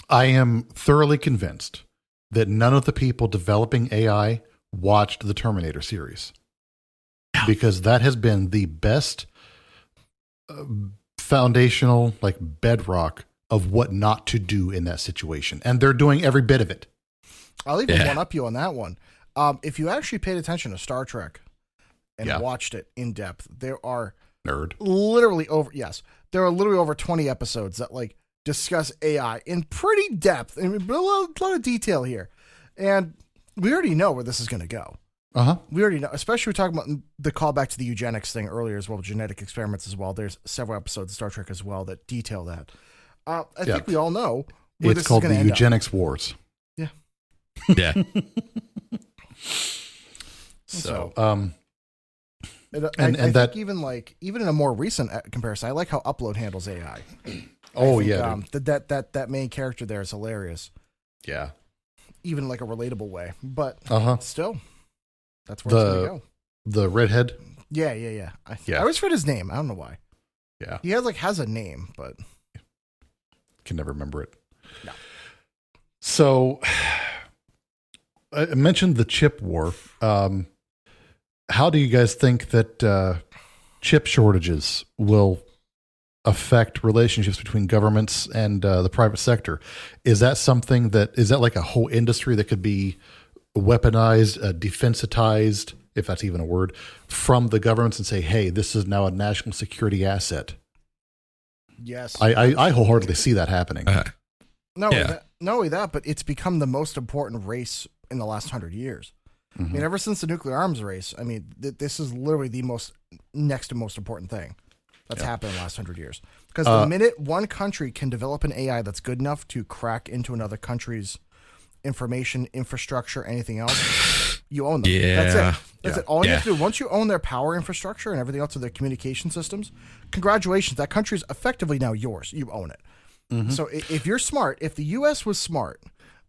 I am thoroughly convinced that none of the people developing AI watched the Terminator series, because that has been the best foundational, like, bedrock of what not to do in that situation. And they're doing every bit of it. I'll even one up you on that one. If you actually paid attention to Star Trek and watched it in depth, there are literally over 20 episodes that like discuss AI in pretty depth and a lot of detail here. And we already know where this is going to go. We already know, especially we're talking about the callback to the eugenics thing earlier as well, genetic experiments as well. There's several episodes of Star Trek as well that detail that. I think we all know where it's this called is going to the end eugenics up. wars. Yeah. Yeah. So, I think even in a more recent comparison, I like how Upload handles AI. That main character there is hilarious. Yeah. Even like a relatable way, but still, that's where it's gonna go. The redhead. Yeah. I always forget his name. I don't know why. Yeah. He has a name, but Can never remember it. No. So I mentioned the chip war. How do you guys think that chip shortages will affect relationships between governments and the private sector? Is that something is that like a whole industry that could be weaponized, defensitized, if that's even a word, from the governments and say, hey, this is now a national security asset? Yes. I wholeheartedly see that happening. Not only that, but it's become the most important race in the last 100 years. I mean, ever since the nuclear arms race, I mean, this is literally the next to most important thing that's happened in the last 100 years. Because the minute one country can develop an AI that's good enough to crack into another country's information, infrastructure, anything else, you own them. Yeah. That's it. All you have to do, once you own their power infrastructure and everything else of their communication systems, congratulations, that country is effectively now yours. You own it. So if you're smart, if the U.S. was smart,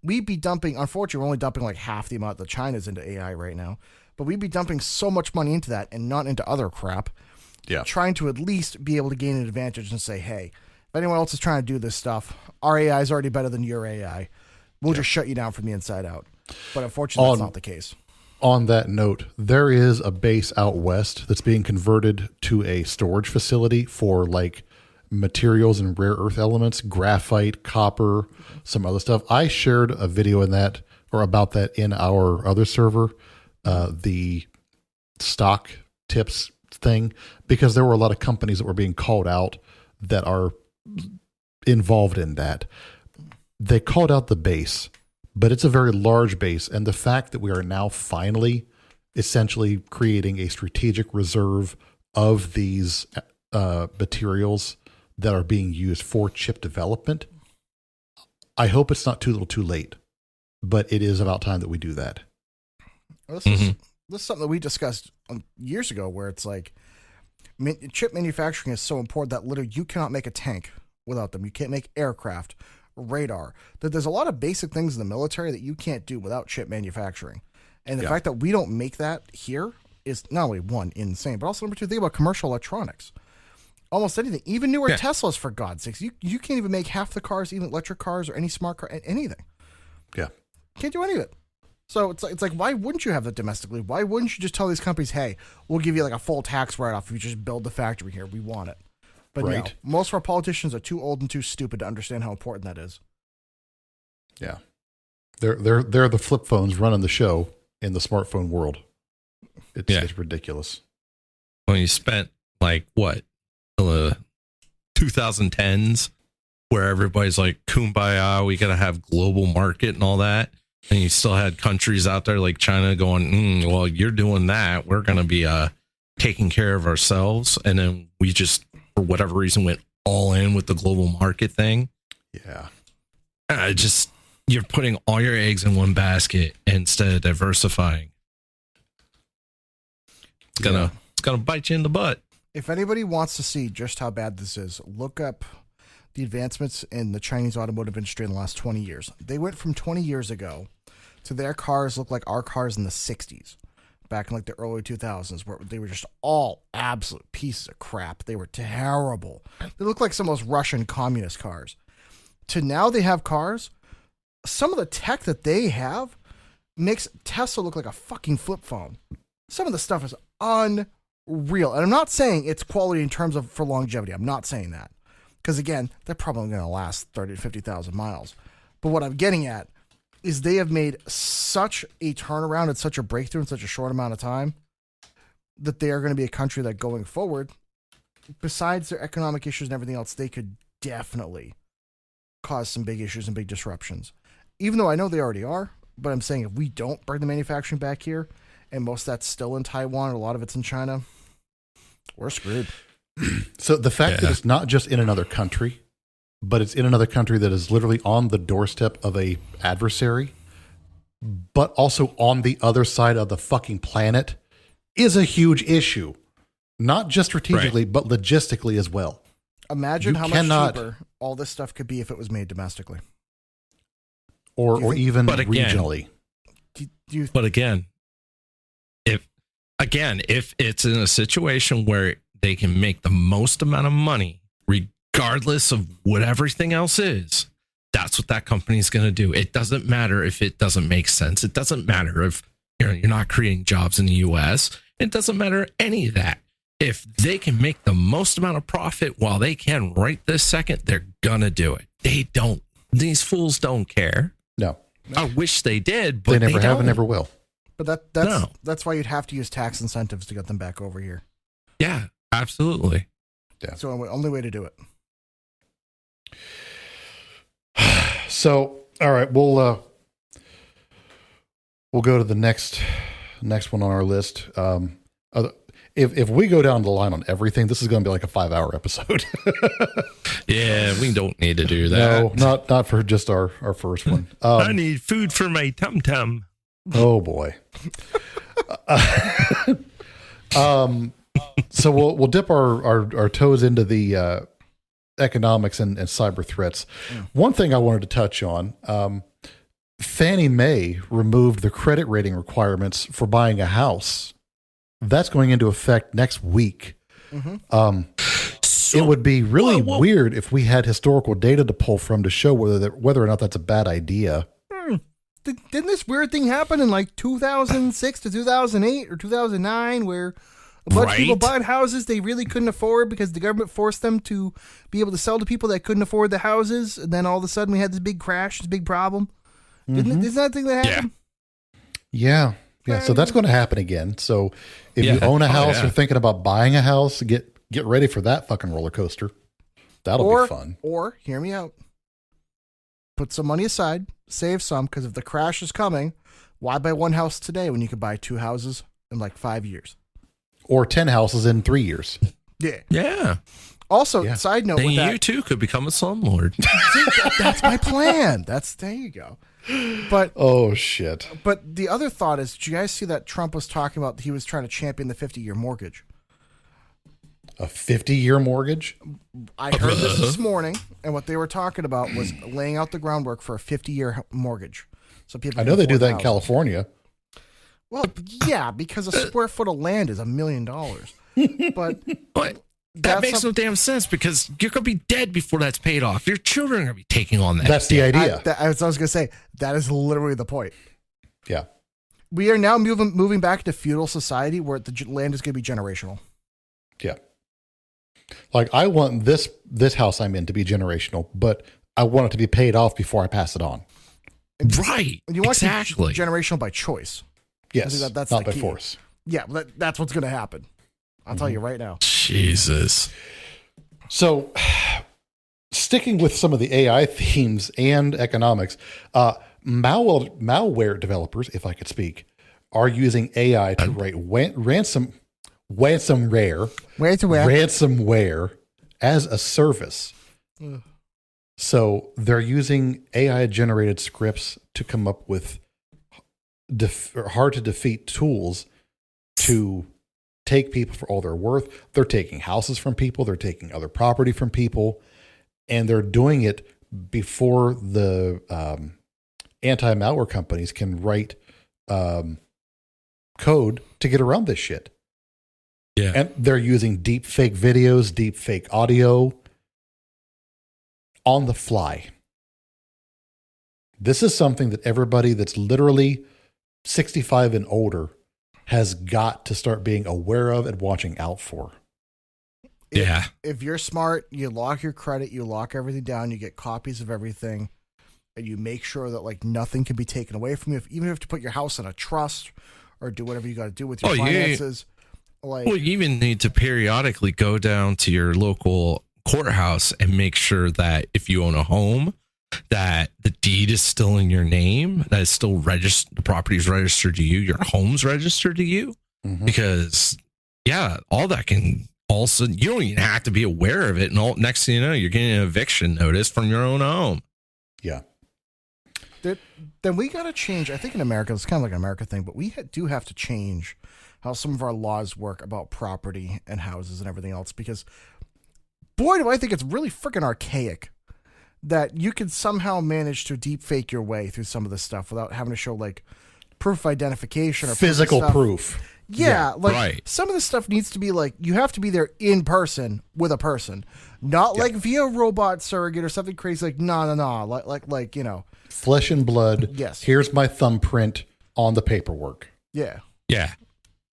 we'd be dumping, unfortunately, we're only dumping like half the amount that China's into AI right now, but we'd be dumping so much money into that and not into other crap, trying to at least be able to gain an advantage and say, hey, if anyone else is trying to do this stuff, our AI is already better than your AI. We'll just shut you down from the inside out. But unfortunately, that's not the case. On that note, there is a base out west that's being converted to a storage facility for like materials and rare earth elements, graphite, copper, some other stuff. I shared a video in that or about that in our other server, the stock tips thing, because there were a lot of companies that were being called out that are involved in that. They called out the base, but it's a very large base. And the fact that we are now finally essentially creating a strategic reserve of these materials that are being used for chip development, I hope it's not too little too late, but it is about time that we do that. Well, this is something that we discussed years ago, where it's like chip manufacturing is so important that literally you cannot make a tank without them. You can't make aircraft, radar. That there's a lot of basic things in the military that you can't do without chip manufacturing. And the fact that we don't make that here is not only one, insane, but also number two, think about commercial electronics. Almost anything, even newer Teslas, for God's sakes. You can't even make half the cars, even electric cars or any smart car, anything. Yeah. Can't do any of it. So it's like, why wouldn't you have that domestically? Why wouldn't you just tell these companies, hey, we'll give you like a full tax write-off if you just build the factory here. We want it. But no, most of our politicians are too old and too stupid to understand how important that is. Yeah. They're the flip phones running the show in the smartphone world. It's ridiculous. Well, you spent like what? 2010s where everybody's like kumbaya, we gotta have global market and all that, and you still had countries out there like China going, well, you're doing that, we're gonna be taking care of ourselves, and then we just for whatever reason went all in with the global market thing. You're putting all your eggs in one basket instead of diversifying. It's gonna bite you in the butt. If anybody wants to see just how bad this is, look up the advancements in the Chinese automotive industry in the last 20 years. They went from 20 years ago to their cars look like our cars in the 60s, back in like the early 2000s, where they were just all absolute pieces of crap. They were terrible. They looked like some of those Russian communist cars. To now they have cars, some of the tech that they have makes Tesla look like a fucking flip phone. Some of the stuff is unreal. And I'm not saying it's quality in terms of for longevity. I'm not saying that. Because again, they're probably going to last 30 to 50,000 miles. But what I'm getting at is they have made such a turnaround and such a breakthrough in such a short amount of time that they are going to be a country that going forward, besides their economic issues and everything else, they could definitely cause some big issues and big disruptions. Even though I know they already are, but I'm saying if we don't bring the manufacturing back here, and most of that's still in Taiwan, or a lot of it's in China, we're screwed. So the fact that it's not just in another country, but it's in another country that is literally on the doorstep of a adversary, but also on the other side of the fucking planet, is a huge issue. Not just strategically, but logistically as well. Imagine how much cheaper all this stuff could be if it was made domestically. Or even regionally. But again, if it's in a situation where they can make the most amount of money, regardless of what everything else is, that's what that company is going to do. It doesn't matter if it doesn't make sense. It doesn't matter if you're not creating jobs in the U.S. It doesn't matter any of that. If they can make the most amount of profit while they can right this second, they're going to do it. They don't. These fools don't care. No. I wish they did, but they never have and never will. But that's why you'd have to use tax incentives to get them back over here. Yeah, absolutely. Yeah. So the only way to do it. So, all right, we'll go to the next one on our list. If we go down the line on everything, this is going to be like a 5-hour episode. Yeah, we don't need to do that. No, not for just our first one. I need food for my tum-tum. Oh boy. So we'll dip our toes into the economics and cyber threats. One thing I wanted to touch on, Fannie Mae removed the credit rating requirements for buying a house. That's going into effect next week. It would be really weird if we had historical data to pull from to show whether or not that's a bad idea. Didn't this weird thing happen in like 2006 to 2008 or 2009 where a bunch of people bought houses they really couldn't afford because the government forced them to be able to sell to people that couldn't afford the houses, and then all of a sudden we had this big crash, this big problem? Isn't that thing that happened? Yeah. So that's going to happen again. So if you own a house or thinking about buying a house, get ready for that fucking roller coaster. That'll be fun. Or hear me out. Put some money aside, save some, because if the crash is coming, why buy one house today when you could buy 2 houses in like 5 years? Or 10 houses in 3 years. Yeah. Also, side note, then with that, you too could become a slumlord. that's my plan. There you go. But oh shit. But the other thought is, did you guys see that Trump was talking about? He was trying to champion the 50-year mortgage. A 50-year mortgage? I heard this morning, and what they were talking about was laying out the groundwork for a 50-year mortgage. So people, I know they do that in California. Well, yeah, because a square foot of land is $1 million. But that makes no damn sense because you're going to be dead before that's paid off. Your children are going to be taking on that. That's the idea. I was going to say, that is literally the point. Yeah. We are now moving back to feudal society where the land is going to be generational. Yeah. Like I want this house I'm in to be generational, but I want it to be paid off before I pass it on. Right. You want exactly. it to be generational by choice. Yes. That's not the by key. force. Yeah, that's what's going to happen. I'll tell you right now. Jesus. So, sticking with some of the AI themes and economics, malware developers, if I could speak, are using AI to write ransomware as a service. So they're using AI generated scripts to come up with hard to defeat tools to take people for all they're worth. They're taking houses from people. They're taking other property from people, and they're doing it before the anti-malware companies can write code to get around this shit. Yeah. And they're using deep fake videos, deep fake audio on the fly. This is something that everybody that's literally 65 and older has got to start being aware of and watching out for. If you're smart, you lock your credit, you lock everything down, you get copies of everything, and you make sure that like nothing can be taken away from you. Even if you have to put your house in a trust or do whatever you got to do with your finances. Well, you even need to periodically go down to your local courthouse and make sure that if you own a home, that the deed is still in your name, that it's still registered, the property is registered to you, your home's registered to you. Because, all that can also, you don't even have to be aware of it. And next thing you know, you're getting an eviction notice from your own home. Yeah. Then we got to change. I think in America, it's kind of like an America thing, but we do have to change how some of our laws work about property and houses and everything else, because boy, do I think it's really freaking archaic that you can somehow manage to deep fake your way through some of this stuff without having to show like proof of identification or physical proof. Yeah, some of this stuff needs to be like, you have to be there in person with a person, not like via robot surrogate or something crazy. Like, no, like, you know, flesh and blood. Yes. Here's my thumbprint on the paperwork. Yeah. Yeah.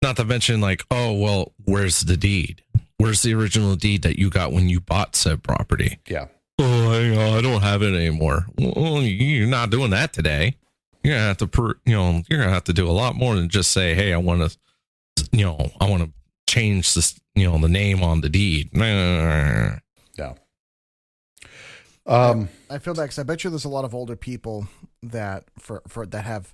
Not to mention like, oh, well, where's the deed? Where's the original deed that you got when you bought said property? Yeah. Oh, I don't have it anymore. Well, you're not doing that today. You're gonna have to, you're gonna have to do a lot more than just say, "Hey, I want to change this, the name on the deed." Yeah. I feel that because I bet you there's a lot of older people that that have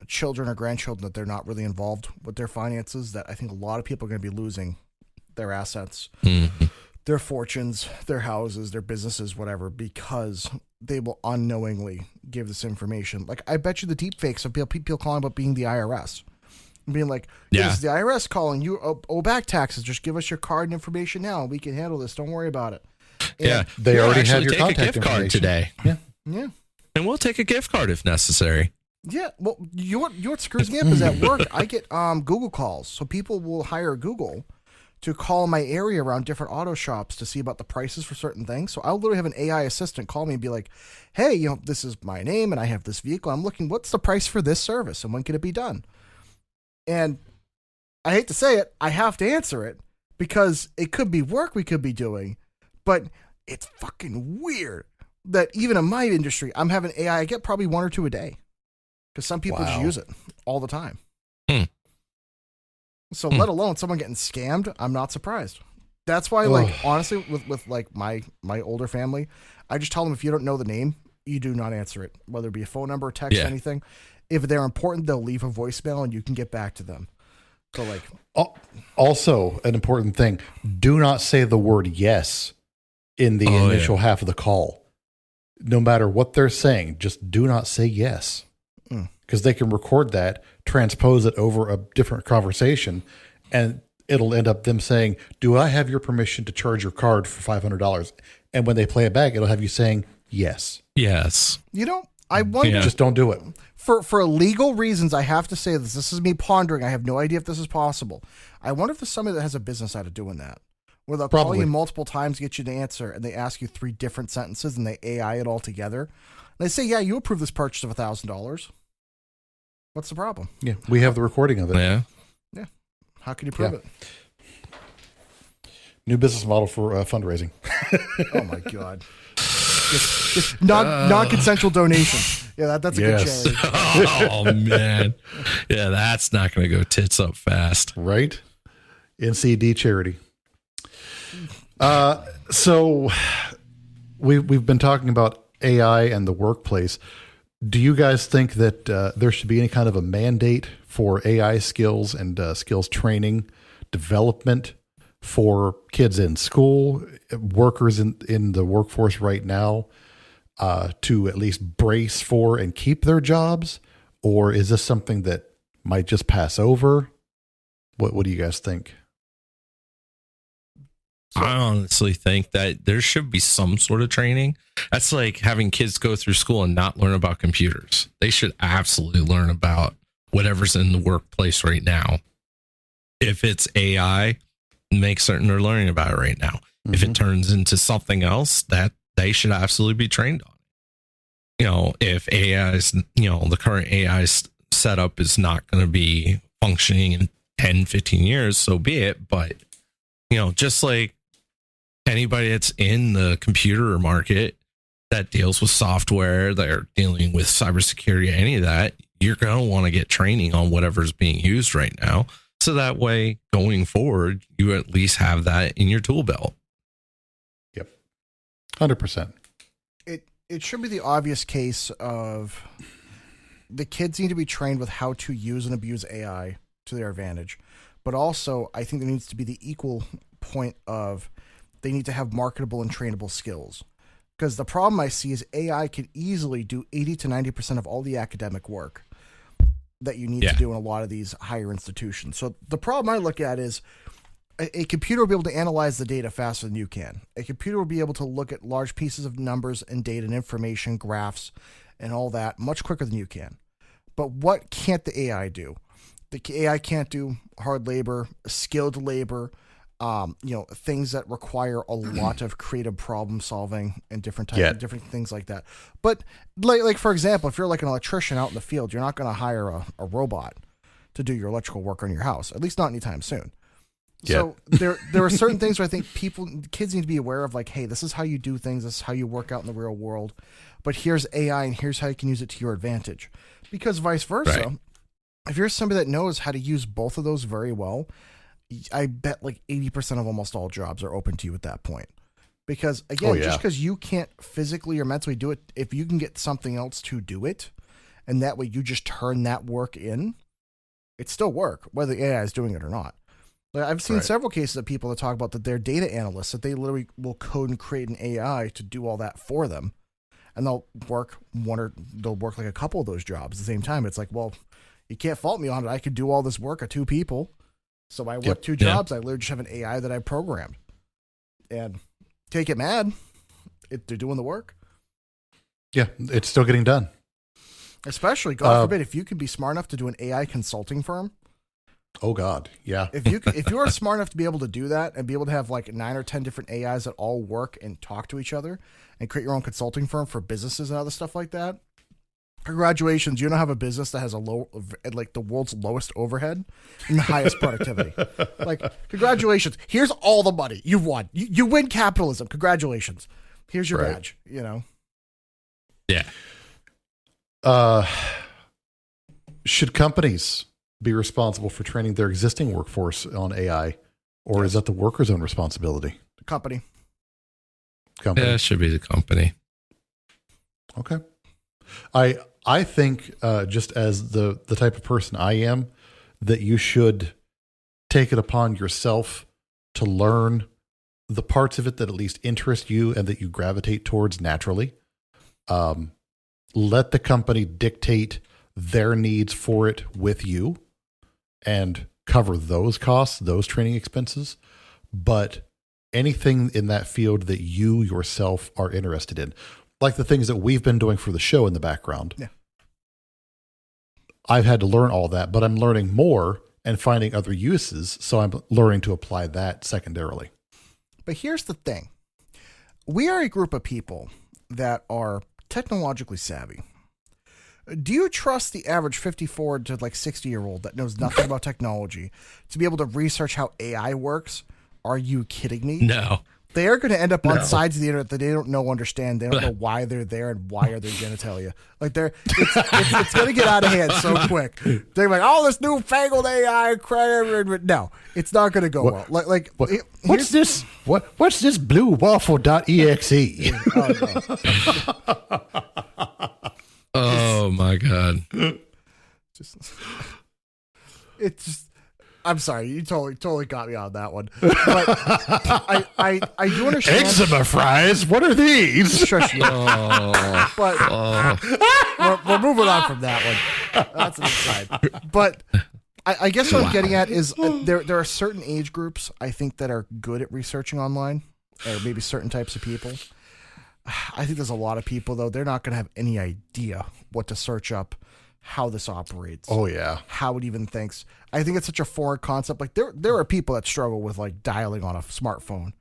children or grandchildren that they're not really involved with their finances. That I think a lot of people are going to be losing their assets. Mm-hmm. Their fortunes, their houses, their businesses, whatever, because they will unknowingly give this information. Like, I bet you the deep fakes of people calling about being the IRS. Being like, this is the IRS calling you, owe back taxes. Just give us your card and information now. We can handle this. Don't worry about it. Yeah. They We'll already have actually your take contact a gift card information. today. Yeah. Yeah. And we'll take a gift card if necessary. Yeah, well, you know what screws me up is at work, I get Google calls. So people will hire Google to call my area around different auto shops to see about the prices for certain things. So I'll literally have an AI assistant call me and be like, hey, this is my name and I have this vehicle. I'm looking, what's the price for this service and when can it be done? And I hate to say it, I have to answer it because it could be work we could be doing, but it's fucking weird that even in my industry, I'm having AI, I get probably 1 or 2 a day. Because some people just use it all the time. So let alone someone getting scammed, I'm not surprised. That's why, honestly, with like my older family, I just tell them if you don't know the name, you do not answer it. Whether it be a phone number, text, anything. If they're important, they'll leave a voicemail and you can get back to them. So like, also an important thing: do not say the word yes in the initial half of the call. No matter what they're saying, just do not say yes. Because they can record that, transpose it over a different conversation, and it'll end up them saying, do I have your permission to charge your card for $500? And when they play it back, it'll have you saying yes. Yes. I wonder. Just don't do it. For legal reasons, I have to say this. This is me pondering. I have no idea if this is possible. I wonder if there's somebody that has a business out of doing that. Where they'll call you multiple times, get you to answer, and they ask you 3 different sentences, and they AI it all together. And they say, yeah, you approve this purchase of $1,000. What's the problem? Yeah, we have the recording of it. Yeah. Yeah. How can you prove it? New business model for fundraising. Oh my God. Just non-consensual donation. Yeah, that's a good charity. Oh man. Yeah, that's not going to go tits up fast. Right? NCD charity. So we've been talking about AI and the workplace. Do you guys think that there should be any kind of a mandate for AI skills and skills training development for kids in school, workers in the workforce right now, to at least brace for and keep their jobs? Or is this something that might just pass over? What do you guys think? I honestly think that there should be some sort of training. That's like having kids go through school and not learn about computers. They should absolutely learn about whatever's in the workplace right now. If it's AI, make certain they're learning about it right now. Mm-hmm. If it turns into something else, that they should absolutely be trained on. If AI is, the current AI setup is not going to be functioning in 10, 15 years, so be it. But, just like anybody that's in the computer market that deals with software, they're dealing with cybersecurity, any of that, you're going to want to get training on whatever's being used right now. So that way, going forward, you at least have that in your tool belt. Yep. 100%. It should be the obvious case of the kids need to be trained with how to use and abuse AI to their advantage. But also, I think there needs to be the equal point of they need to have marketable and trainable skills. Because the problem I see is AI can easily do 80 to 90% of all the academic work that you need to do in a lot of these higher institutions. So the problem I look at is a computer will be able to analyze the data faster than you can. A computer will be able to look at large pieces of numbers and data and information, graphs, and all that much quicker than you can. But what can't the AI do? The AI can't do hard labor, skilled labor, things that require a lot of creative problem solving and different types of different things like that. But like for example, if you're like an electrician out in the field, you're not going to hire a robot to do your electrical work on your house, at least not anytime soon. So there are certain things where I think kids need to be aware of, like, hey, this is how you do things, this is how you work out in the real world, but here's AI and here's how you can use it to your advantage. Because vice versa, if you're somebody that knows how to use both of those very well, I bet like 80% of almost all jobs are open to you at that point. Because again, just because you can't physically or mentally do it, if you can get something else to do it, and that way you just turn that work in, it's still work, whether the AI is doing it or not. Like, I've seen several cases of people that talk about that they're data analysts, that they literally will code and create an AI to do all that for them. And they'll work like a couple of those jobs at the same time. It's like, well, you can't fault me on it. I could do all this work of 2 people. So I work 2 jobs. I literally just have an AI that I programmed. And take it mad, they're doing the work. Yeah, it's still getting done. Especially, God forbid, if you can be smart enough to do an AI consulting firm. Oh God, yeah. If you are smart enough to be able to do that and be able to have like 9 or 10 different AIs that all work and talk to each other and create your own consulting firm for businesses and other stuff like that, congratulations, you don't have a business that has like the world's lowest overhead and the highest productivity. Like, congratulations. Here's all the money. You've won. You win capitalism. Congratulations. Here's your badge, you know? Yeah. Should companies be responsible for training their existing workforce on AI, or is that the worker's own responsibility? The company. Yeah, it should be the company. Okay. I think just as the type of person I am, that you should take it upon yourself to learn the parts of it that at least interest you and that you gravitate towards naturally. Let the company dictate their needs for it with you and cover those costs, those training expenses. But anything in that field that you yourself are interested in, like the things that we've been doing for the show in the background. Yeah. I've had to learn all that, but I'm learning more and finding other uses. So I'm learning to apply that secondarily. But here's the thing. We are a group of people that are technologically savvy. Do you trust the average 54 to like 60-year-old that knows nothing about technology to be able to research how AI works? Are you kidding me? No. They are going to end up on sides of the internet that they don't know, understand. They don't know why they're there and why are their genitalia. Like it's going to get out of hand so quick. They're like, oh, this newfangled AI crap. No, it's not going to go well. What's this? What's this blue waffle.exe? Oh my God. It's just, I'm sorry, you totally got me on that one. But I do understand. Eczema fries. What are these? Shush you. But we're moving on from that one. That's an aside. But I guess what I'm getting at is there are certain age groups I think that are good at researching online, or maybe certain types of people. I think there's a lot of people, though, they're not going to have any idea what to search up, how this operates. Oh, yeah. How it even thinks. I think it's such a foreign concept. Like, there are people that struggle with, like, dialing on a smartphone.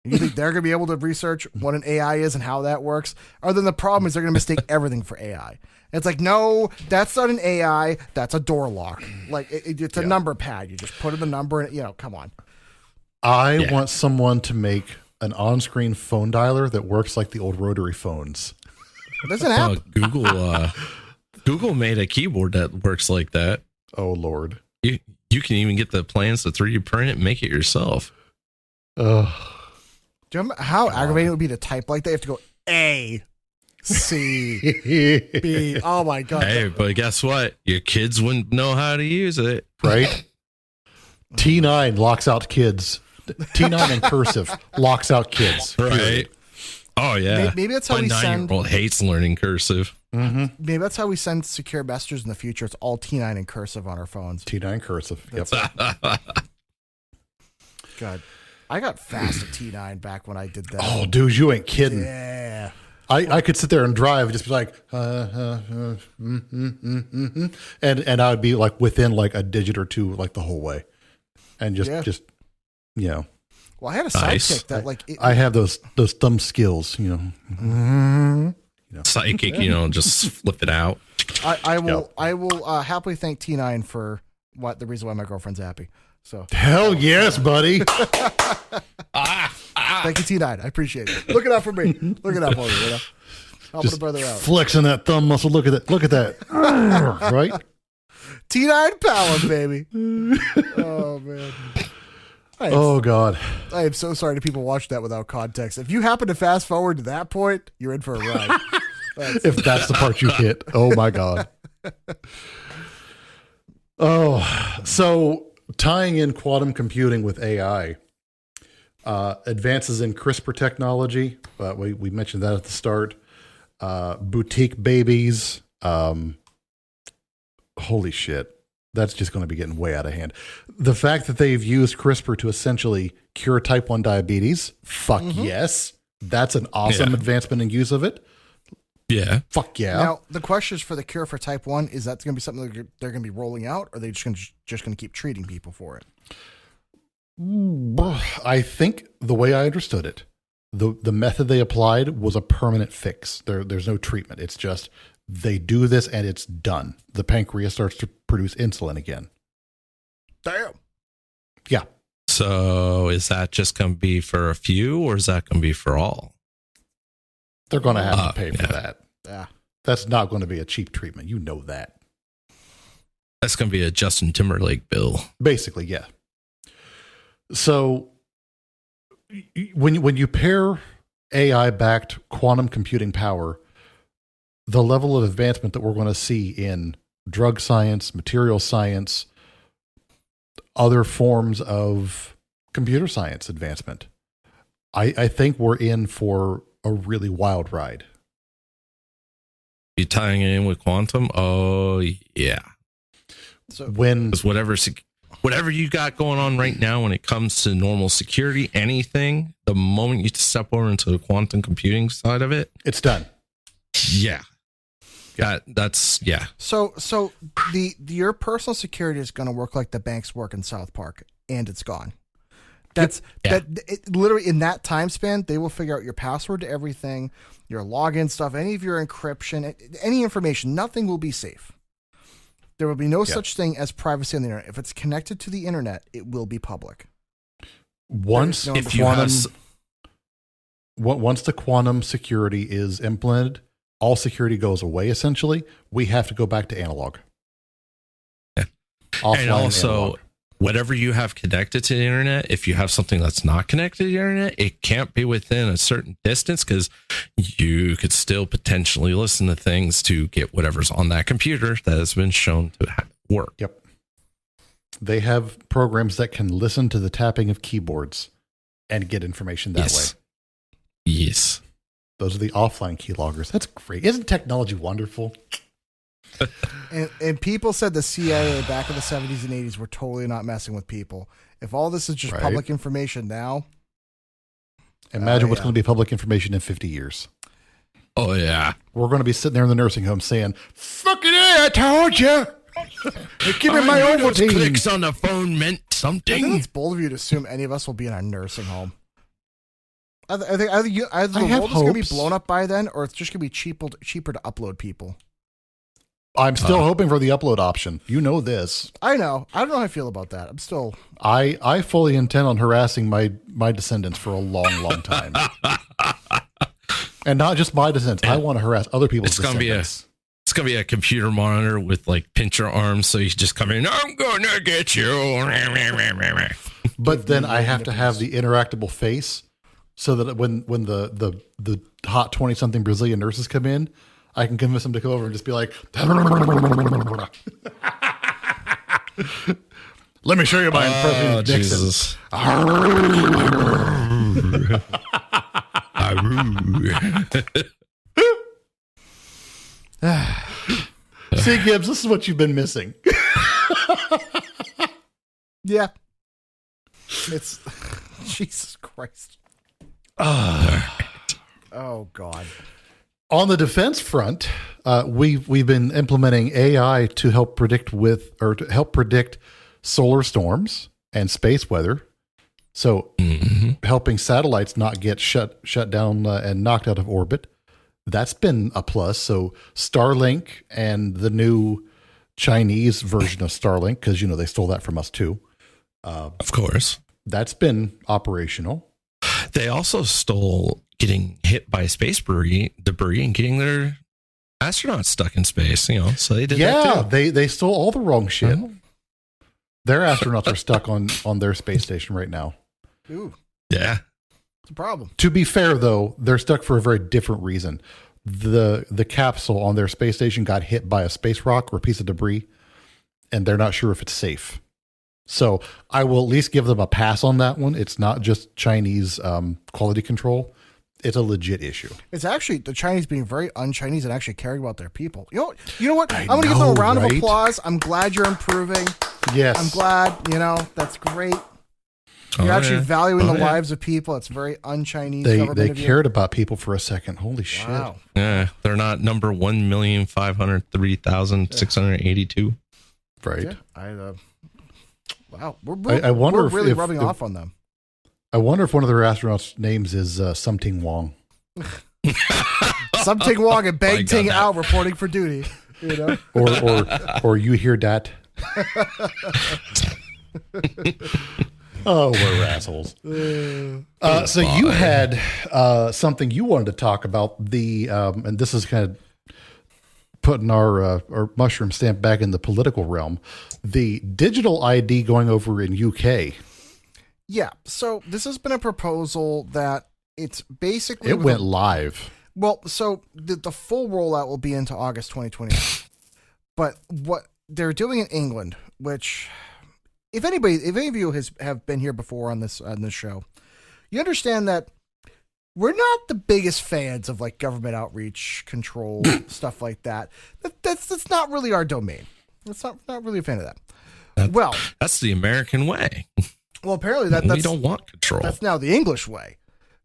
And you think they're going to be able to research what an AI is and how that works? Or then the problem is they're going to mistake everything for AI. And it's like, no, that's not an AI. That's a door lock. Like, it's a number pad. You just put in the number and, come on. I want someone to make an on-screen phone dialer that works like the old rotary phones. There's an app. Google made a keyboard that works like that. Oh Lord! You can even get the plans to 3D print it and make it yourself. Do you remember how aggravating it would be to type like that? You have to go A, C, B. Oh my God! Hey, but guess what? Your kids wouldn't know how to use it, right? T9 locks out kids. T9 in cursive locks out kids. Right. Period. Oh, yeah. Maybe that's how my we send. 9-year-old hates learning cursive. Mm-hmm. Maybe that's how we send secure messages in the future. It's all T9 in cursive on our phones. T9 cursive. Yep. God, I got fast at T9 back when I did that. Oh, dude, you ain't kidding. Yeah. I could sit there and drive and just be like, and I would be like within like a digit or two like the whole way, and just Well, I had a sidekick that like I have those thumb skills, Psychic, just flip it out. I will happily thank T9 for the reason why my girlfriend's happy. So hell yes, buddy. Thank you, T9. I appreciate it. Look it up for me. Look it up for me. Helping a brother out. Flexing that thumb muscle. Look at that. Look at that. Right? T9 power, baby. Oh man. Oh God. I am so sorry to people watching that without context. If you happen to fast forward to that point, you're in for a ride. If that's the part you hit. Oh my God. Oh, so tying in quantum computing with AI, advances in CRISPR technology. We mentioned that at the start. Boutique babies. Holy shit. That's just going to be getting way out of hand. The fact that they've used CRISPR to essentially cure type 1 diabetes, fuck yes. That's an awesome advancement in use of it. Yeah. Fuck yeah. Now, the question is for the cure for type 1, is that going to be something that they're going to be rolling out, or are they just going to keep treating people for it? I think the way I understood it, the method they applied was a permanent fix. There's no treatment. It's just they do this and it's done. The pancreas starts to produce insulin again. Damn. Yeah. So is that just going to be for a few, or is that going to be for all? They're going to have to pay for that. Yeah. That's not going to be a cheap treatment. You know that. That's going to be a Justin Timberlake bill. Basically, yeah. So when you pair AI-backed quantum computing power, the level of advancement that we're going to see in drug science, material science, other forms of computer science advancement, I think we're in for a really wild ride. You tying it in with quantum? Oh, yeah. So When Because whatever you got going on right now when it comes to normal security, anything, the moment you step over into the quantum computing side of it, it's done. yeah. That's So your personal security is going to work like the banks work in South Park, and it's gone. Literally in that time span, they will figure out your password to everything, your login stuff, any of your encryption, any information. Nothing will be safe. There will be no such thing as privacy on the internet. If it's connected to the internet, it will be public. Once if you have once the quantum security is implemented, all security goes away. Essentially, we have to go back to analog. Yeah. Offline and also analog. whatever you have connected to the internet, if you have something that's not connected to the internet, it can't be within a certain distance, because you could still potentially listen to things to get whatever's on that computer that has been shown to work. Yep. They have programs that can listen to the tapping of keyboards and get information that way. Yes. Those are the offline keyloggers. That's great. Isn't technology wonderful? And people said the CIA back in the 70s and 80s were totally not messing with people. If all this is just Right. public information now, Imagine what's yeah. going to be public information in 50 years. Oh, yeah. We're going to be sitting there in the nursing home saying, "Fucking I told you. Give me my Ovaltine." Clicks on the phone meant I think something. it's bold of you to assume any of us will be in a nursing home. I think either the I have world is going to be hopes. blown up by then, or it's just going to be cheaper to upload people. I'm still hoping for the upload option. You know this. I know. I don't know how I feel about that. I'm still. I fully intend on harassing my descendants for a long, long time. And not just my descendants. I want to harass other people's It's gonna descendants. It's gonna be a computer monitor with like pincher arms, so you just come in. I'm gonna get you. But then I have to have the interactable face so that when the hot 20-something Brazilian nurses come in, I can convince them to come over and just be like, "Let me show you my impression Oh, of Nixon." Jesus. See, Gibbs, this is what you've been missing. Yeah. It's. Jesus Christ. Oh, God. On the defense front, we've been implementing AI to help predict solar storms and space weather. So helping satellites not get shut down and knocked out of orbit. That's been a plus. So Starlink and the new Chinese version of Starlink, because they stole that from us too. Of course. That's been operational. They also stole getting hit by space debris and getting their astronauts stuck in space, so they did that too. they stole all the wrong shit. Their astronauts are stuck on their space station right now. Ooh, Yeah. it's a problem. To be fair, though, they're stuck for a very different reason. The capsule on their space station got hit by a space rock or a piece of debris, and they're not sure if it's safe. So I will at least give them a pass on that one. It's not just Chinese quality control. It's a legit issue. It's actually the Chinese being very un-Chinese and actually caring about their people. You know what? I'm going to give them a round of applause. I'm glad you're improving. Yes. I'm glad, that's great. You're actually valuing the yeah. lives of people. It's very un-Chinese They government of you. cared about people for a second. Holy shit! Wow. Yeah, they're not number 1,503,682. Right. Yeah, wow. We're, I wonder we're if- really if- rubbing if- off on them. I wonder if one of their astronauts' names is Something Wong. Something Wong and Bang got Ting that. out reporting for duty. You know? Or you hear that? Oh, we're assholes. So you had something you wanted to talk about, and this is kind of putting our mushroom stamp back in the political realm, the digital ID going over in UK. Yeah. So this has been a proposal that it's basically It went live. well. So the full rollout will be into August 2020. But what they're doing in England, which if any of you have been here before on this show, you understand that we're not the biggest fans of like government outreach, control, stuff like that. That's not really our domain. That's not really a fan of that. That's the American way. Well, apparently We don't want control. that's now the English way,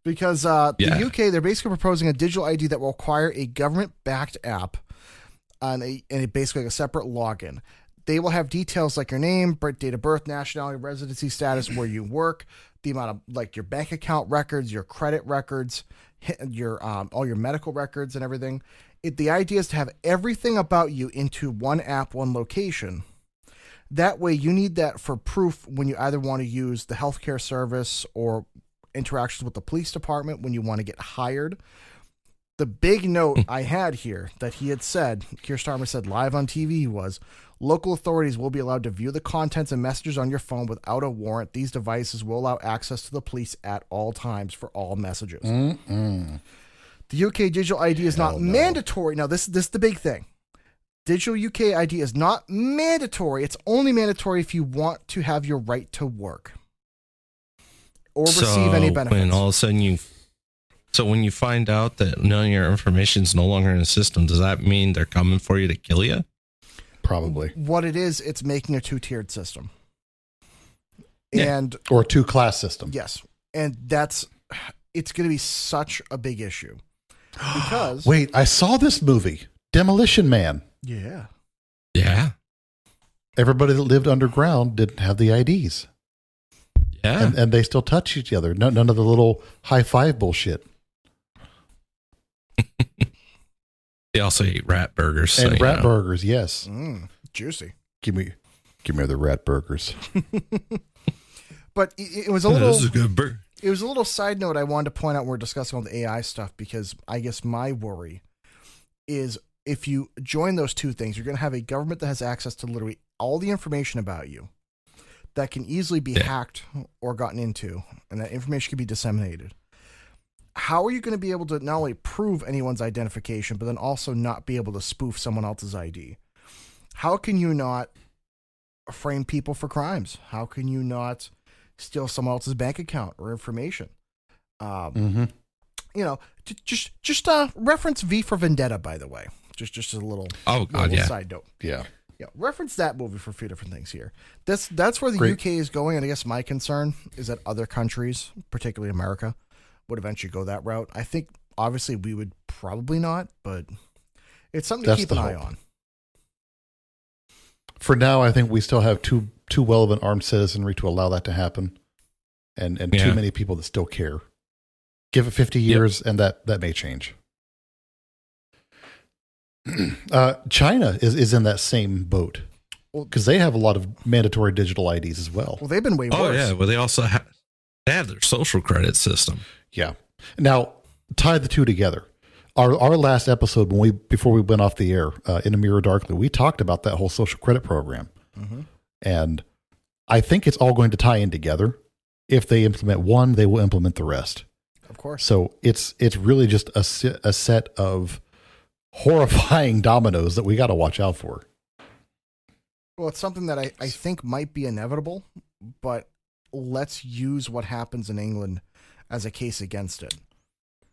because the UK, they're basically proposing a digital ID that will require a government-backed app and basically a separate login. They will have details like your name, date of birth, nationality, residency status, where you work, the amount of like your bank account records, your credit records, your all your medical records and everything. The idea is to have everything about you into one app, one location. That way you need that for proof when you either want to use the healthcare service or interactions with the police department when you want to get hired. The big note I had here that he had said, Keir Starmer said live on TV, was local authorities will be allowed to view the contents and messages on your phone without a warrant. These devices will allow access to the police at all times for all messages. The UK digital ID is not mandatory. Now, this is the big thing. Digital UK ID is not mandatory. It's only mandatory if you want to have your right to work or receive any benefits. When all of a sudden when you find out that none of your information is no longer in the system, does that mean they're coming for you to kill you? Probably. What it is, it's making a two-tiered system. Yeah. And Or a two-class system. yes, and it's going to be such a big issue because Wait, I saw this movie, Demolition Man. yeah, Yeah. Everybody that lived underground didn't have the IDs. Yeah. And they still touch each other. None of the little high five bullshit. They also eat rat burgers. And so, rat burgers, yes. juicy. Give me the rat burgers. But it was a Oh, little. this is a good burger. It was a little side note I wanted to point out when we're discussing all the AI stuff, because I guess my worry is if you join those two things, you're going to have a government that has access to literally all the information about you that can easily be hacked or gotten into, and that information can be disseminated. How are you going to be able to not only prove anyone's identification, but then also not be able to spoof someone else's ID? How can you not frame people for crimes? How can you not steal someone else's bank account or information? You know, just reference V for Vendetta, by the way. Just a little, side note. Yeah. Yeah, reference that movie for a few different things here. That's where the Great. UK is going, and I guess my concern is that other countries, particularly America, would eventually go that route. I think obviously we would probably not, but it's something to That's keep the an eye hope. on. For now, I think we still have too well of an armed citizenry to allow that to happen, and Yeah. too many people that still care. Give it 50 years, and that may change. China is in that same boat because they have a lot of mandatory digital IDs as well. Well, they've been way worse. Oh, yeah. Well, they also they have their social credit system. Yeah. Now, tie the two together. Our last episode, before we went off the air, In a Mirror Darkly, we talked about that whole social credit program. And I think it's all going to tie in together. If they implement one, they will implement the rest. Of course. So it's really just a set of horrifying dominoes that we got to watch out for. Well, it's something that I think might be inevitable, but let's use what happens in England as a case against it.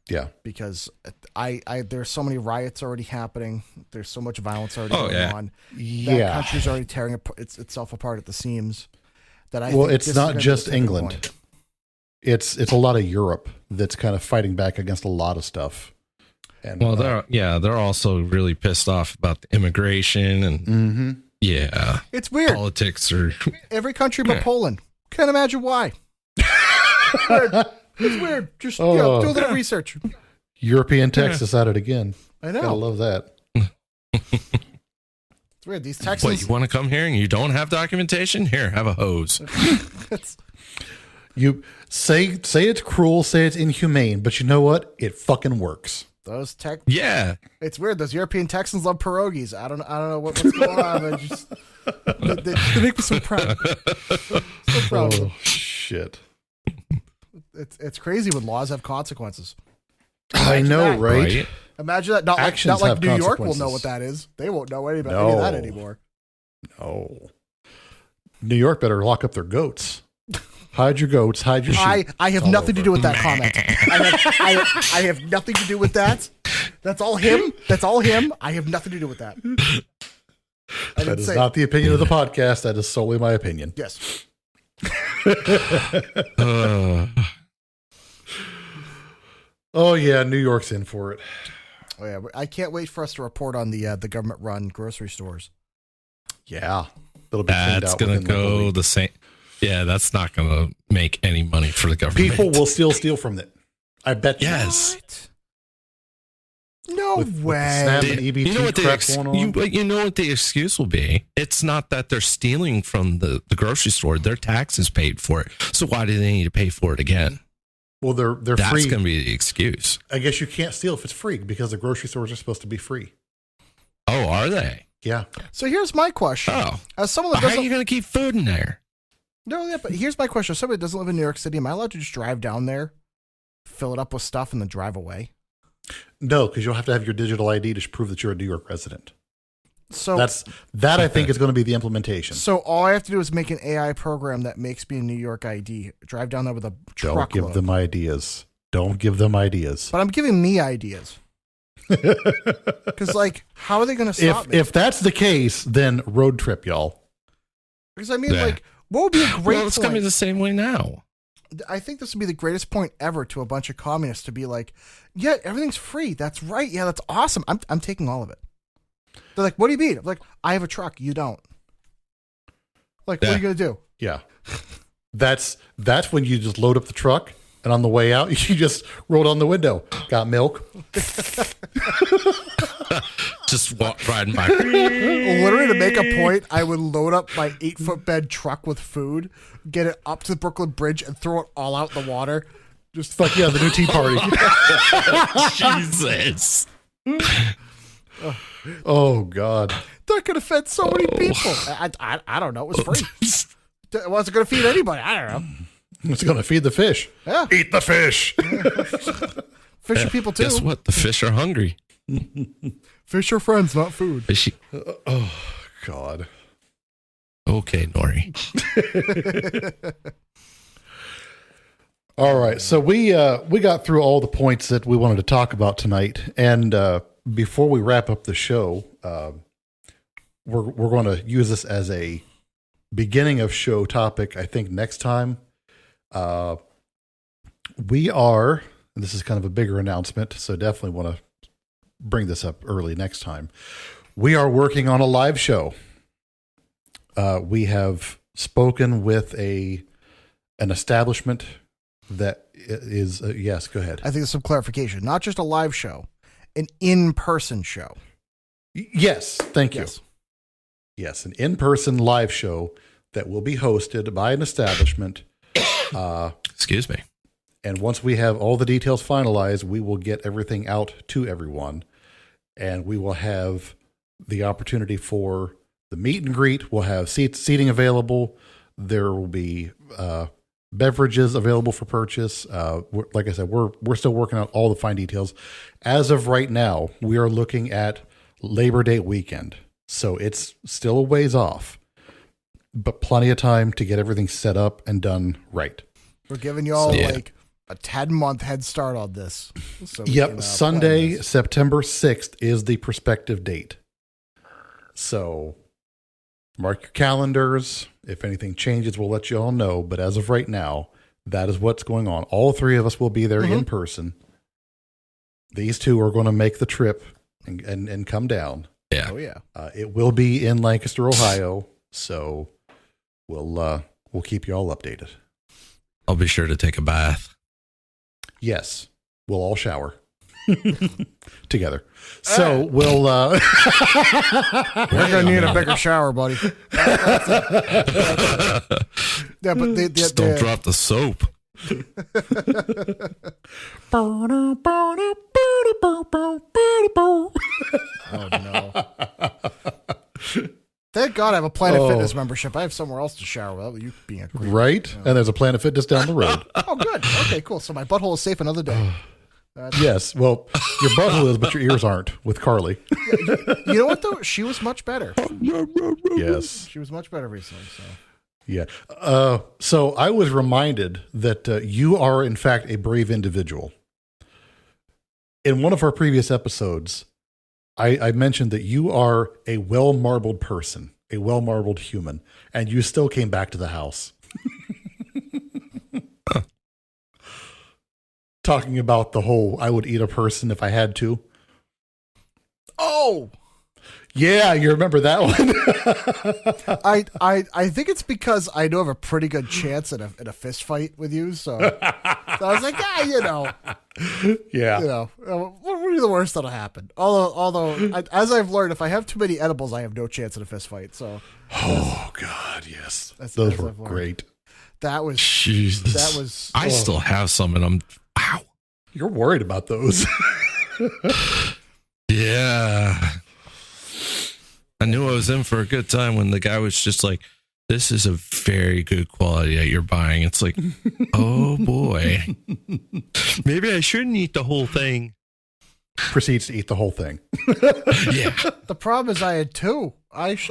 Yeah. Because there's so many riots already happening. There's so much violence already going on. That country's already tearing itself apart at the seams. That I think it's this is not gonna be just the tipping England. point. It's a lot of Europe that's kind of fighting back against a lot of stuff. And Well, they're also really pissed off about the immigration and It's weird. politics or Every country but Poland. Can't imagine why. It's weird. It's weird. Just do a little research. European Texas at it again. I know. Gotta love that. It's weird. These Texans. What, you want to come here and you don't have documentation? Here, have a hose. You say it's cruel, say it's inhumane, but you know what? It fucking works. Those tech. Yeah. It's weird. Those European Texans love pierogies. I don't know what's going on. They make me so proud. So proud. Oh shit! It's crazy when laws have consequences. I know, that. right? Imagine that. Not Actions like have New York will consequences. know what that is. They won't know any of that anymore. No. New York better lock up their goats. Hide your goats. Hide your sheep. I have All nothing to over. do with that comment. I have nothing to do with that. That's all him. That's all him. I have nothing to do with that. That is not the opinion of the podcast. That is solely my opinion. Yes. Oh yeah, New York's in for it. Oh yeah. I can't wait for us to report on the government-run grocery stores. Yeah, it'll be cleaned That's out going to within, like, a go week. the same. Yeah, that's not going to make any money for the government. People will still steal from it. I bet you. Yes. What? No With the way. snap and EBT You know what crap going on. you know what the excuse will be? It's not that they're stealing from the grocery store. Their taxes paid for it. So why do they need to pay for it again? Well, they're That's free. going to be the excuse. I guess you can't steal if it's free because the grocery stores are supposed to be free. Oh, are they? Yeah. So here's my question. Oh. As someone that How are doesn't you going to keep food in there? No, yeah, but here's my question. If somebody that doesn't live in New York City, am I allowed to just drive down there, fill it up with stuff, and then drive away? No, because you'll have to have your digital ID to prove that you're a New York resident. So That I think is going to be the implementation. So all I have to do is make an AI program that makes me a New York ID. Drive down there with a Don't truckload. give them ideas. Don't give them ideas. But I'm giving me ideas. Because, like, how are they going to stop me? If that's the case, then road trip, y'all. Because, I mean, Yeah. like, what would be a great Well, it's point? coming the same way now. I think this would be the greatest point ever to a bunch of communists to be like, yeah, everything's free. That's right. Yeah, that's awesome. I'm taking all of it. They're like, what do you mean? I'm like, I have a truck. You don't. Like, what are you going to do? Yeah. That's when you just load up the truck, and on the way out, you just roll down the window. Got milk? Just riding by. Literally, to make a point, I would load up my 8-foot bed truck with food, get it up to the Brooklyn Bridge, and throw it all out in the water. Just fuck yeah, the new Tea Party. Jesus. Oh, God. That could have fed so many people. I don't know. It was free. It wasn't going to feed anybody. I don't know. It's going to feed the fish. Yeah. Eat the fish. Fish are people, too. Guess what? The fish are hungry. Fish are friends, not food. Fishy. Oh, God. Okay, Nori. All right. So we got through all the points that we wanted to talk about tonight. And before we wrap up the show, we're going to use this as a beginning of show topic. I think next time we are, and this is kind of a bigger announcement, so definitely want to bring this up early next time. We are working on a live show. We have spoken with an establishment that is yes. Go ahead. I think there's some clarification. Not just a live show, an in-person show. Yes, thank you. Yes. Yes, an in-person live show that will be hosted by an establishment. Excuse me. And once we have all the details finalized, we will get everything out to everyone. And we will have the opportunity for the meet and greet. We'll have seating available. There will be beverages available for purchase. Like I said, we're still working out all the fine details. As of right now, we are looking at Labor Day weekend. So it's still a ways off, but plenty of time to get everything set up and done right. We're giving you all Yeah. like a 10-month head start on this. So we Yep. can, Sunday, plan this. September 6th is the prospective date. So mark your calendars. If anything changes, we'll let you all know. But as of right now, That is what's going on. All three of us will be there in person. These two are going to make the trip and come down. Yeah. Oh yeah. It will be in Lancaster, Ohio. So we'll keep you all updated. I'll be sure to take a bath. Yes, we'll all shower together. So we'll. We're gonna need a bigger shower, buddy. Yeah, but Just don't drop the soap. Oh no. Thank God I have a Planet Fitness membership. I have somewhere else to shower without you being a creep. Right, and there's a Planet Fitness down the road. Oh, good. Okay, cool. So my butthole is safe another day. Yes, well, your butthole is, but your ears aren't. With Carly. You know what though? She was much better. Yes. She was much better recently. So. Yeah. So I was reminded that you are, in fact, a brave individual. In one of our previous episodes, I mentioned that you are a well-marbled person, a well-marbled human, and you still came back to the house. Talking about the whole, I would eat a person if I had to. Oh! Yeah, you remember that one? I think it's because I know I have a pretty good chance in a fist fight with you, so I was like, Yeah. What would be the worst that'll happen? Although as I've learned, if I have too many edibles, I have no chance in a fist fight. So, oh God, yes, That's- those as were I've learned. great. that was Jesus. that was. I still have some, and I'm. Ow. You're worried about those. Yeah. I knew I was in for a good time when the guy was just like, this is a very good quality that you're buying. It's like, oh boy. Maybe I shouldn't eat the whole thing. Proceeds to eat the whole thing. Yeah. The problem is I had two. My hubris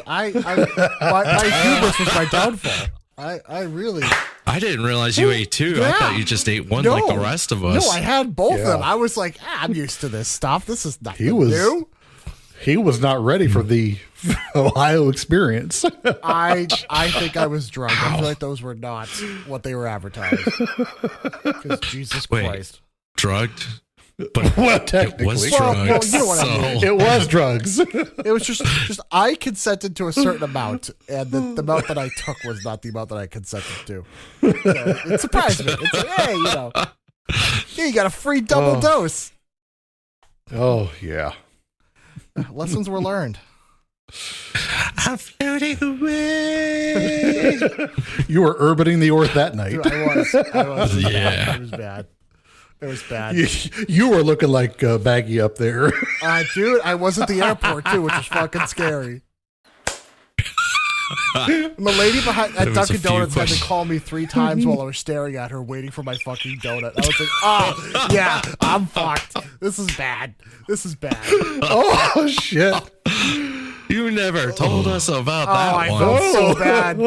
was my downfall. I really. I didn't realize you ate two. I Yeah. thought you just ate one No. like the rest of us. No, I had both of them. Yeah. I was like, I'm used to this stuff. This is nothing He was- new. He was not ready for the Ohio experience. I think I was drunk. I feel like those were not what they were advertised. Because Jesus Wait. Christ. Drugged? But Well, it technically. was Well, drugs. you know what I mean. so- It was drugs. It was just I consented to a certain amount, and the amount that I took was not the amount that I consented to. So it surprised me. It's like, hey, you got a free double dose. Oh, yeah. Lessons were learned. I'm floating away. You were orbiting the earth that night. Dude, I was. Yeah. It was bad. It was bad. You were looking like Baggy up there. Dude, I was at the airport too, which was fucking scary. And the lady behind at There was a Dunkin' few Donuts had to questions. call me 3 times while I was staring at her waiting for my fucking donut. I was like, oh, yeah, I'm fucked. This is bad. This is bad. Oh, shit. You never told us about Oh, that I one. felt so bad.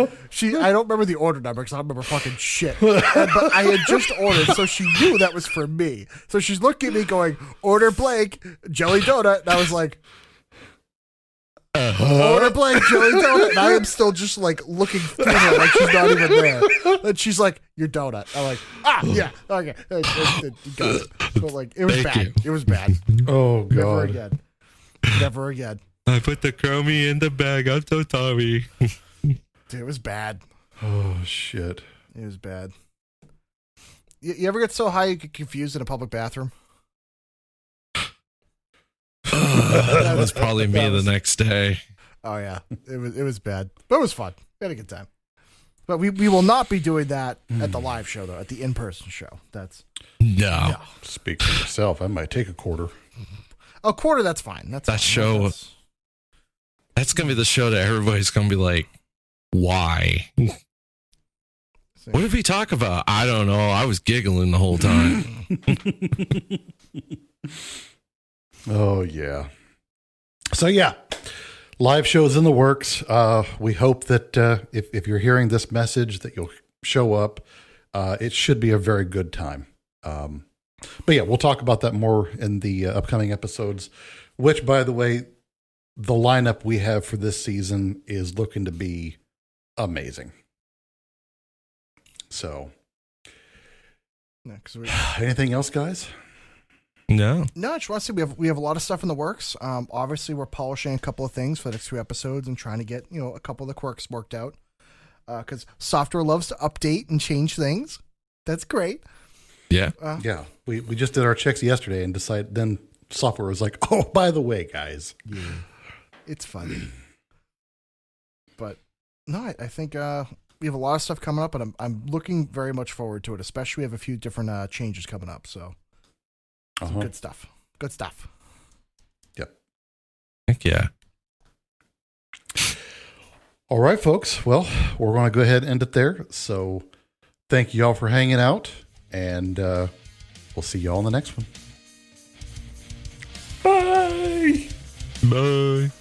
I don't remember the order number because I don't remember fucking shit. But I had just ordered, so she knew that was for me. So she's looking at me going, order blank, jelly donut. And I was like, order blank, jelly donut. And I am still just like looking through her like she's not even there. And she's like, your donut. I'm like, yeah, okay. You got it. But like, it was Thank bad. you. It was bad. Oh, Never God. again. Never again. I put the chromie in the bag. I'm so sorry. Dude, it was bad. Oh, shit. It was bad. You ever get so high you get confused in a public bathroom? That was probably me the next day. Oh yeah, it was bad, but it was fun. We had a good time. But we will not be doing that at the live show though. At the in-person show, that's No. Speak for yourself. I might take a quarter. a quarter. That's fine. That's That fine. show- That's going to be the show that everybody's going to be like, why? What did we talk about? I don't know. I was giggling the whole time. Oh, yeah. So, yeah. Live shows in the works. We hope that if you're hearing this message that you'll show up. It should be a very good time. But yeah, we'll talk about that more in the upcoming episodes, which, by the way, the lineup we have for this season is looking to be amazing. So Yeah, Anything else, guys? No. No, I just want to say we have a lot of stuff in the works. Obviously, we're polishing a couple of things for the next 2 episodes and trying to get a couple of the quirks worked out. Because software loves to update and change things. That's great. Yeah. Yeah, we just did our checks yesterday and decided. Then software was like, "Oh, by the way, guys." Yeah, it's funny. But no, I think we have a lot of stuff coming up, and I'm looking very much forward to it. Especially, we have a few different changes coming up. So. Some good stuff. Good stuff. Yep. Heck yeah. All right, folks. Well, we're going to go ahead and end it there. So thank you all for hanging out, and we'll see you all in the next one. Bye. Bye.